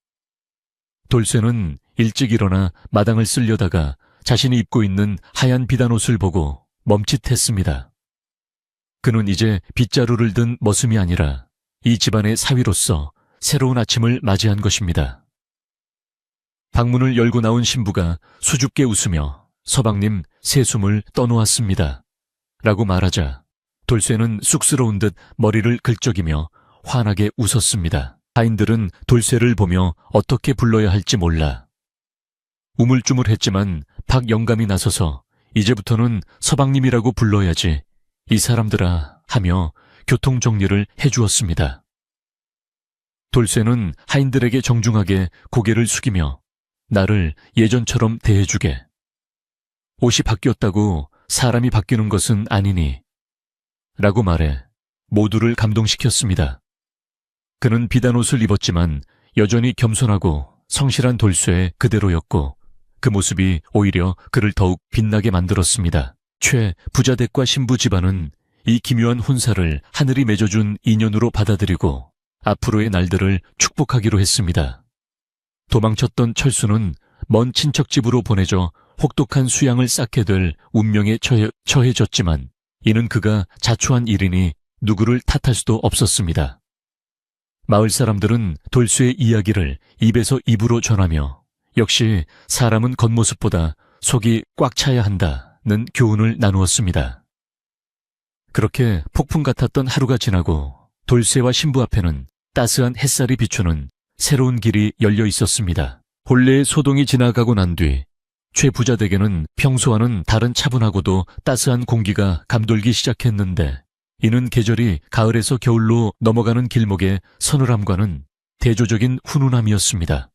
돌쇠는 일찍 일어나 마당을 쓸려다가 자신이 입고 있는 하얀 비단옷을 보고 멈칫했습니다. 그는 이제 빗자루를 든 머슴이 아니라 이 집안의 사위로서 새로운 아침을 맞이한 것입니다. 방문을 열고 나온 신부가 수줍게 웃으며 서방님 새 숨을 떠놓았습니다. 라고 말하자 돌쇠는 쑥스러운 듯 머리를 긁적이며 환하게 웃었습니다. 하인들은 돌쇠를 보며 어떻게 불러야 할지 몰라 우물쭈물했지만 박영감이 나서서 이제부터는 서방님이라고 불러야지 이 사람들아 하며 교통정리를 해주었습니다. 돌쇠는 하인들에게 정중하게 고개를 숙이며 나를 예전처럼 대해주게. 옷이 바뀌었다고 사람이 바뀌는 것은 아니니 라고 말해 모두를 감동시켰습니다. 그는 비단옷을 입었지만 여전히 겸손하고 성실한 돌쇠 그대로였고 그 모습이 오히려 그를 더욱 빛나게 만들었습니다. 최 부자댁과 신부 집안은 이 기묘한 혼사를 하늘이 맺어준 인연으로 받아들이고 앞으로의 날들을 축복하기로 했습니다. 도망쳤던 철수는 먼 친척집으로 보내져 혹독한 수양을 쌓게 될 운명에 처해졌지만 이는 그가 자초한 일이니 누구를 탓할 수도 없었습니다. 마을 사람들은 돌쇠의 이야기를 입에서 입으로 전하며 역시 사람은 겉모습보다 속이 꽉 차야 한다는 교훈을 나누었습니다. 그렇게 폭풍 같았던 하루가 지나고 돌쇠와 신부 앞에는 따스한 햇살이 비추는 새로운 길이 열려 있었습니다. 본래의 소동이 지나가고 난 뒤 최 부자댁에는 평소와는 다른 차분하고도 따스한 공기가 감돌기 시작했는데 이는 계절이 가을에서 겨울로 넘어가는 길목의 서늘함과는 대조적인 훈훈함이었습니다.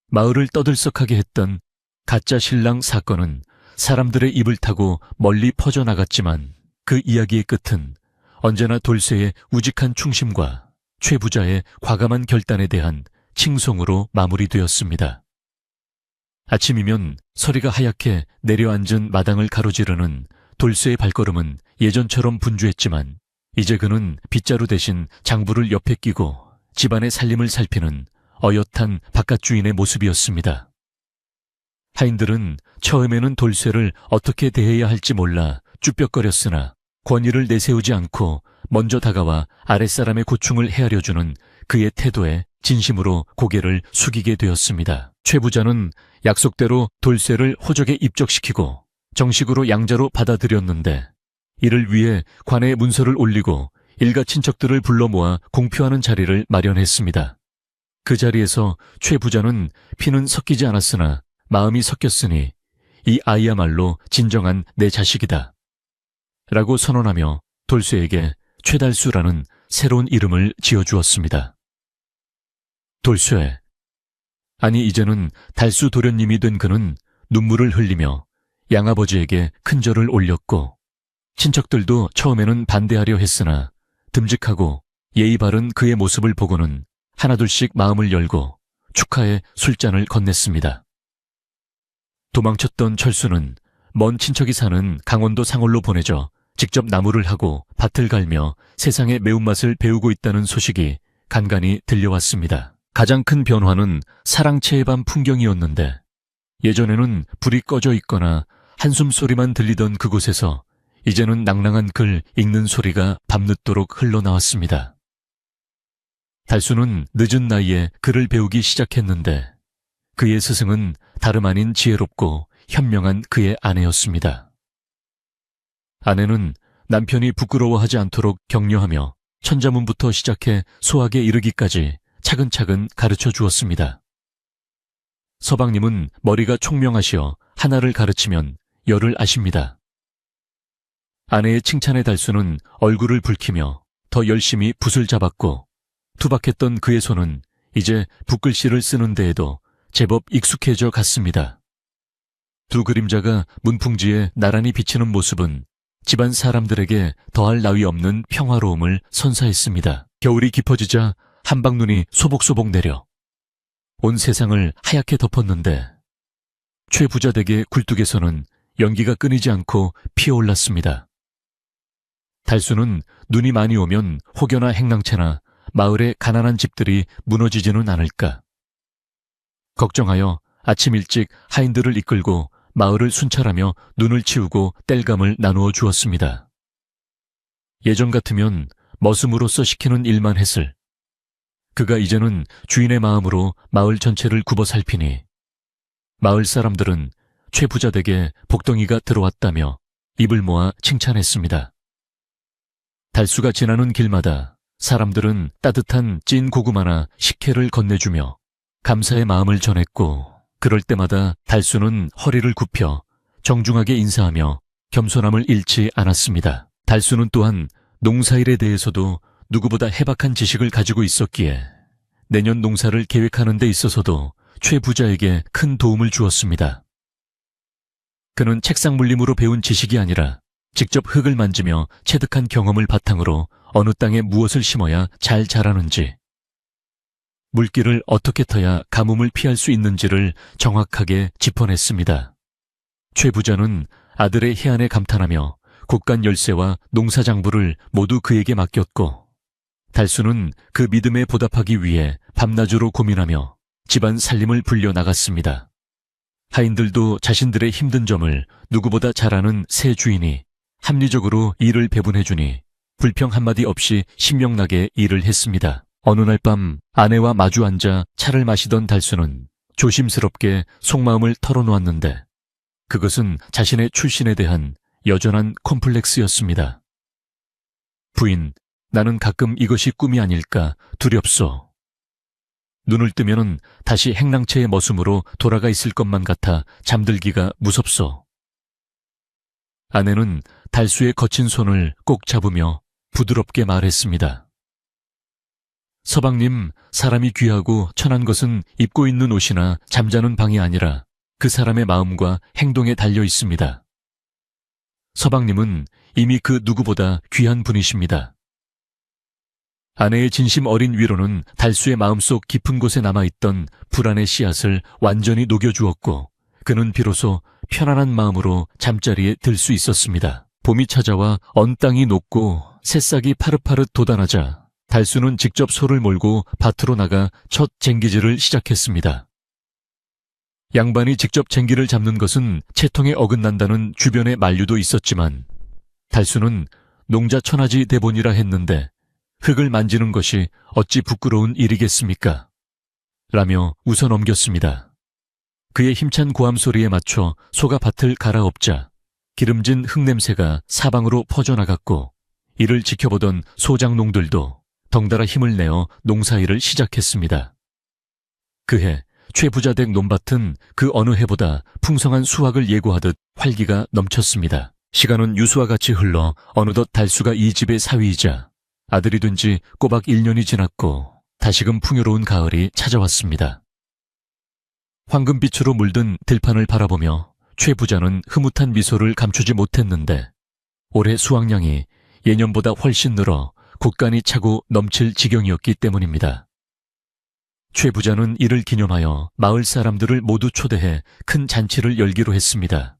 마을을 떠들썩하게 했던 가짜 신랑 사건은 사람들의 입을 타고 멀리 퍼져나갔지만 그 이야기의 끝은 언제나 돌쇠의 우직한 충심과 최 부자의 과감한 결단에 대한 칭송으로 마무리되었습니다. 아침이면 서리가 하얗게 내려앉은 마당을 가로지르는 돌쇠의 발걸음은 예전처럼 분주했지만 이제 그는 빗자루 대신 장부를 옆에 끼고 집안의 살림을 살피는 어엿한 바깥주인의 모습이었습니다. 하인들은 처음에는 돌쇠를 어떻게 대해야 할지 몰라 쭈뼛거렸으나 권위를 내세우지 않고 먼저 다가와 아랫사람의 고충을 헤아려주는 그의 태도에 진심으로 고개를 숙이게 되었습니다. 최 부자는 약속대로 돌쇠를 호적에 입적시키고 정식으로 양자로 받아들였는데 이를 위해 관에 문서를 올리고 일가 친척들을 불러 모아 공표하는 자리를 마련했습니다. 그 자리에서 최 부자는 피는 섞이지 않았으나 마음이 섞였으니 이 아이야말로 진정한 내 자식이다 라고 선언하며 돌쇠에게 최달수라는 새로운 이름을 지어주었습니다. 돌쇠, 아니 이제는 달수 도련님이 된 그는 눈물을 흘리며 양아버지에게 큰절을 올렸고 친척들도 처음에는 반대하려 했으나 듬직하고 예의 바른 그의 모습을 보고는 하나둘씩 마음을 열고 축하의 술잔을 건넸습니다. 도망쳤던 철수는 먼 친척이 사는 강원도 상월로 보내져 직접 나무를 하고 밭을 갈며 세상의 매운맛을 배우고 있다는 소식이 간간히 들려왔습니다. 가장 큰 변화는 사랑채의 밤 풍경이었는데 예전에는 불이 꺼져 있거나 한숨 소리만 들리던 그곳에서 이제는 낭랑한 글 읽는 소리가 밤늦도록 흘러나왔습니다. 달수는 늦은 나이에 글을 배우기 시작했는데 그의 스승은 다름 아닌 지혜롭고 현명한 그의 아내였습니다. 아내는 남편이 부끄러워하지 않도록 격려하며 천자문부터 시작해 소학에 이르기까지 차근차근 가르쳐 주었습니다. 서방님은 머리가 총명하시어 하나를 가르치면 열을 아십니다. 아내의 칭찬에 달수는 얼굴을 붉히며 더 열심히 붓을 잡았고 투박했던 그의 손은 이제 붓글씨를 쓰는 데에도 제법 익숙해져 갔습니다. 두 그림자가 문풍지에 나란히 비치는 모습은 집안 사람들에게 더할 나위 없는 평화로움을 선사했습니다. 겨울이 깊어지자 한방눈이 소복소복 내려 온 세상을 하얗게 덮었는데 최 부자 댁의 굴뚝에서는 연기가 끊이지 않고 피어올랐습니다. 달수는 눈이 많이 오면 혹여나 행랑채나 마을의 가난한 집들이 무너지지는 않을까 걱정하여 아침 일찍 하인들을 이끌고 마을을 순찰하며 눈을 치우고 땔감을 나누어 주었습니다. 예전 같으면 머슴으로서 시키는 일만 했을 그가 이제는 주인의 마음으로 마을 전체를 굽어 살피니 마을 사람들은 최 부자 댁에 복덩이가 들어왔다며 입을 모아 칭찬했습니다. 달수가 지나는 길마다 사람들은 따뜻한 찐 고구마나 식혜를 건네주며 감사의 마음을 전했고 그럴 때마다 달수는 허리를 굽혀 정중하게 인사하며 겸손함을 잃지 않았습니다. 달수는 또한 농사일에 대해서도 누구보다 해박한 지식을 가지고 있었기에 내년 농사를 계획하는 데 있어서도 최 부자에게 큰 도움을 주었습니다. 그는 책상 물림으로 배운 지식이 아니라 직접 흙을 만지며 체득한 경험을 바탕으로 어느 땅에 무엇을 심어야 잘 자라는지, 물기를 어떻게 터야 가뭄을 피할 수 있는지를 정확하게 짚어냈습니다. 최 부자는 아들의 해안에 감탄하며 곳간 열쇠와 농사장부를 모두 그에게 맡겼고 달수는 그 믿음에 보답하기 위해 밤낮으로 고민하며 집안 살림을 불려나갔습니다. 하인들도 자신들의 힘든 점을 누구보다 잘 아는 새 주인이 합리적으로 일을 배분해주니 불평 한마디 없이 신명나게 일을 했습니다. 어느 날 밤 아내와 마주 앉아 차를 마시던 달수는 조심스럽게 속마음을 털어놓았는데 그것은 자신의 출신에 대한 여전한 콤플렉스였습니다. 부인, 나는 가끔 이것이 꿈이 아닐까 두렵소. 눈을 뜨면 다시 행랑채의 머슴으로 돌아가 있을 것만 같아 잠들기가 무섭소. 아내는 달수의 거친 손을 꼭 잡으며 부드럽게 말했습니다. 서방님, 사람이 귀하고 천한 것은 입고 있는 옷이나 잠자는 방이 아니라 그 사람의 마음과 행동에 달려 있습니다. 서방님은 이미 그 누구보다 귀한 분이십니다. 아내의 진심 어린 위로는 달수의 마음속 깊은 곳에 남아있던 불안의 씨앗을 완전히 녹여주었고 그는 비로소 편안한 마음으로 잠자리에 들 수 있었습니다. 봄이 찾아와 언 땅이 녹고 새싹이 파릇파릇 돋아나자 달수는 직접 소를 몰고 밭으로 나가 첫 쟁기질을 시작했습니다. 양반이 직접 쟁기를 잡는 것은 채통에 어긋난다는 주변의 만류도 있었지만 달수는 농자 천하지 대본이라 했는데 흙을 만지는 것이 어찌 부끄러운 일이겠습니까? 라며 웃어넘겼습니다. 그의 힘찬 고함 소리에 맞춰 소가 밭을 갈아엎자 기름진 흙냄새가 사방으로 퍼져나갔고 이를 지켜보던 소장농들도 덩달아 힘을 내어 농사일을 시작했습니다. 그해 최 부자 댁 논밭은 그 어느 해보다 풍성한 수확을 예고하듯 활기가 넘쳤습니다. 시간은 유수와 같이 흘러 어느덧 달수가 이 집의 사위이자 아들이 된 지 꼬박 1년이 지났고 다시금 풍요로운 가을이 찾아왔습니다. 황금빛으로 물든 들판을 바라보며 최 부자는 흐뭇한 미소를 감추지 못했는데 올해 수확량이 예년보다 훨씬 늘어 곳간이 차고 넘칠 지경이었기 때문입니다. 최 부자는 이를 기념하여 마을 사람들을 모두 초대해 큰 잔치를 열기로 했습니다.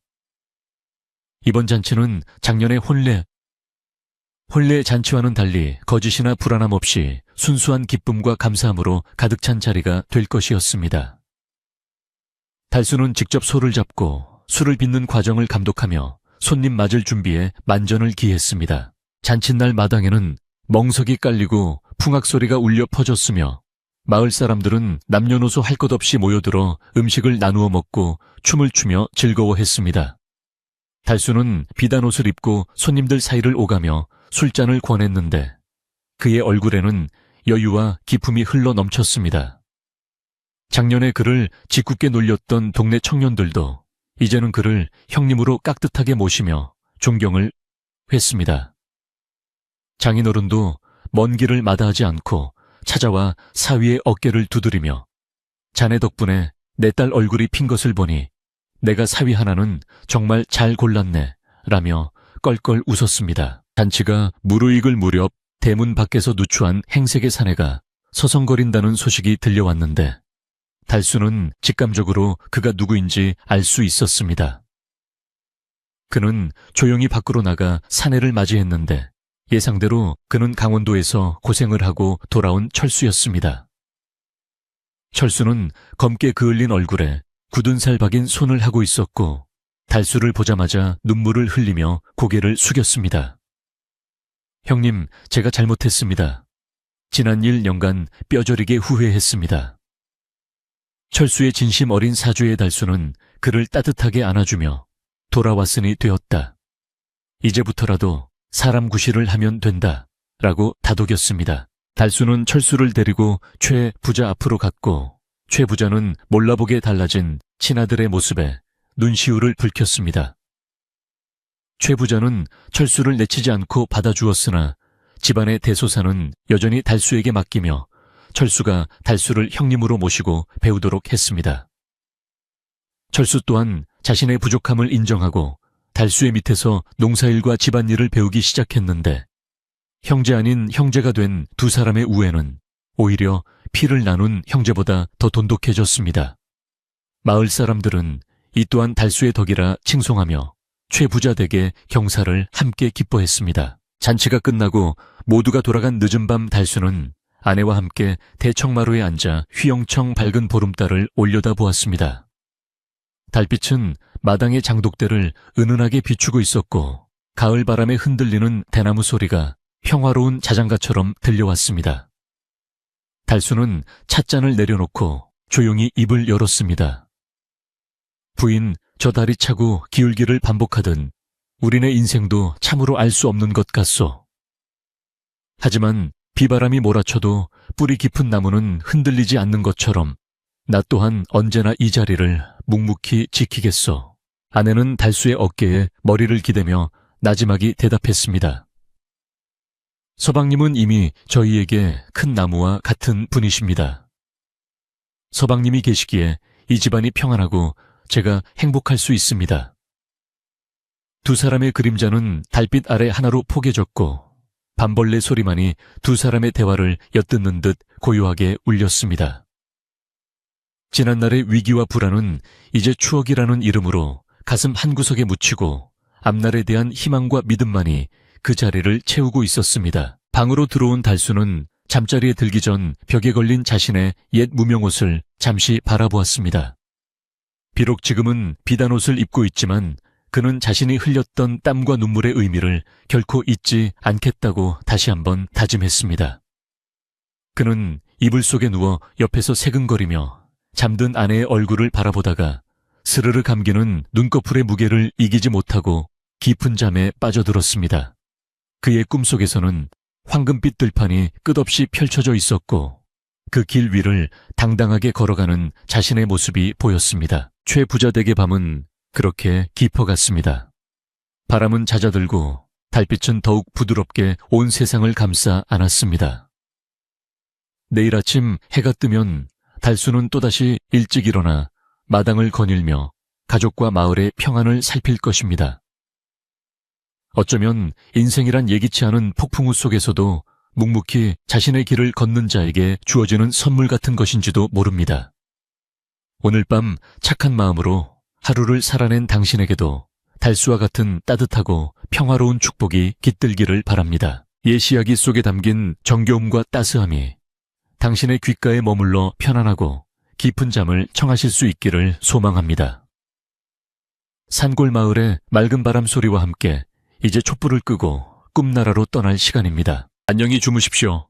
이번 잔치는 작년의 혼례 잔치와는 달리 거짓이나 불안함 없이 순수한 기쁨과 감사함으로 가득 찬 자리가 될 것이었습니다. 달수는 직접 소를 잡고 술을 빚는 과정을 감독하며 손님 맞을 준비에 만전을 기했습니다. 잔칫날 마당에는 멍석이 깔리고 풍악 소리가 울려 퍼졌으며 마을 사람들은 남녀노소 할 것 없이 모여들어 음식을 나누어 먹고 춤을 추며 즐거워했습니다. 달수는 비단 옷을 입고 손님들 사이를 오가며 술잔을 권했는데 그의 얼굴에는 여유와 기품이 흘러 넘쳤습니다. 작년에 그를 짓궂게 놀렸던 동네 청년들도 이제는 그를 형님으로 깍듯하게 모시며 존경을 했습니다. 장인어른도 먼 길을 마다하지 않고 찾아와 사위의 어깨를 두드리며 자네 덕분에 내 딸 얼굴이 핀 것을 보니 내가 사위 하나는 정말 잘 골랐네 라며 껄껄 웃었습니다. 잔치가 무르익을 무렵 대문 밖에서 누추한 행색의 사내가 서성거린다는 소식이 들려왔는데 달수는 직감적으로 그가 누구인지 알 수 있었습니다. 그는 조용히 밖으로 나가 사내를 맞이했는데 예상대로 그는 강원도에서 고생을 하고 돌아온 철수였습니다. 철수는 검게 그을린 얼굴에 굳은 살 박인 손을 하고 있었고 달수를 보자마자 눈물을 흘리며 고개를 숙였습니다. 형님, 제가 잘못했습니다. 지난 일 연간 뼈저리게 후회했습니다. 철수의 진심 어린 사주의 달수는 그를 따뜻하게 안아주며 돌아왔으니 되었다. 이제부터라도 사람 구실을 하면 된다. 라고 다독였습니다. 달수는 철수를 데리고 최 부자 앞으로 갔고 최 부자는 몰라보게 달라진 친아들의 모습에 눈시울을 붉혔습니다. 최 부자는 철수를 내치지 않고 받아주었으나 집안의 대소사는 여전히 달수에게 맡기며 철수가 달수를 형님으로 모시고 배우도록 했습니다. 철수 또한 자신의 부족함을 인정하고 달수의 밑에서 농사일과 집안일을 배우기 시작했는데 형제 아닌 형제가 된 두 사람의 우애는 오히려 피를 나눈 형제보다 더 돈독해졌습니다. 마을 사람들은 이 또한 달수의 덕이라 칭송하며 최 부자 댁의 경사를 함께 기뻐했습니다. 잔치가 끝나고 모두가 돌아간 늦은 밤 달수는 아내와 함께 대청마루에 앉아 휘영청 밝은 보름달을 올려다보았습니다. 달빛은 마당의 장독대를 은은하게 비추고 있었고 가을 바람에 흔들리는 대나무 소리가 평화로운 자장가처럼 들려왔습니다. 달수는 찻잔을 내려놓고 조용히 입을 열었습니다. 부인, 저 달이 차고 기울기를 반복하든 우리네 인생도 참으로 알 수 없는 것 같소. 하지만 비바람이 몰아쳐도 뿌리 깊은 나무는 흔들리지 않는 것처럼 나 또한 언제나 이 자리를 묵묵히 지키겠소. 아내는 달수의 어깨에 머리를 기대며 나지막이 대답했습니다. 서방님은 이미 저희에게 큰 나무와 같은 분이십니다. 서방님이 계시기에 이 집안이 평안하고 제가 행복할 수 있습니다. 두 사람의 그림자는 달빛 아래 하나로 포개졌고 밤벌레 소리만이 두 사람의 대화를 엿듣는 듯 고요하게 울렸습니다. 지난날의 위기와 불안은 이제 추억이라는 이름으로 가슴 한구석에 묻히고 앞날에 대한 희망과 믿음만이 그 자리를 채우고 있었습니다. 방으로 들어온 달수는 잠자리에 들기 전 벽에 걸린 자신의 옛 무명옷을 잠시 바라보았습니다. 비록 지금은 비단 옷을 입고 있지만 그는 자신이 흘렸던 땀과 눈물의 의미를 결코 잊지 않겠다고 다시 한번 다짐했습니다. 그는 이불 속에 누워 옆에서 새근거리며 잠든 아내의 얼굴을 바라보다가 스르르 감기는 눈꺼풀의 무게를 이기지 못하고 깊은 잠에 빠져들었습니다. 그의 꿈속에서는 황금빛 들판이 끝없이 펼쳐져 있었고 그 길 위를 당당하게 걸어가는 자신의 모습이 보였습니다. 최 부자 댁의 밤은 그렇게 깊어갔습니다. 바람은 잦아들고 달빛은 더욱 부드럽게 온 세상을 감싸 안았습니다. 내일 아침 해가 뜨면 달수는 또다시 일찍 일어나 마당을 거닐며 가족과 마을의 평안을 살필 것입니다. 어쩌면 인생이란 예기치 않은 폭풍우 속에서도 묵묵히 자신의 길을 걷는 자에게 주어지는 선물 같은 것인지도 모릅니다. 오늘 밤 착한 마음으로 하루를 살아낸 당신에게도 달수와 같은 따뜻하고 평화로운 축복이 깃들기를 바랍니다. 예시 이야기 속에 담긴 정겨움과 따스함이 당신의 귓가에 머물러 편안하고 깊은 잠을 청하실 수 있기를 소망합니다. 산골 마을의 맑은 바람 소리와 함께 이제 촛불을 끄고 꿈나라로 떠날 시간입니다. 안녕히 주무십시오.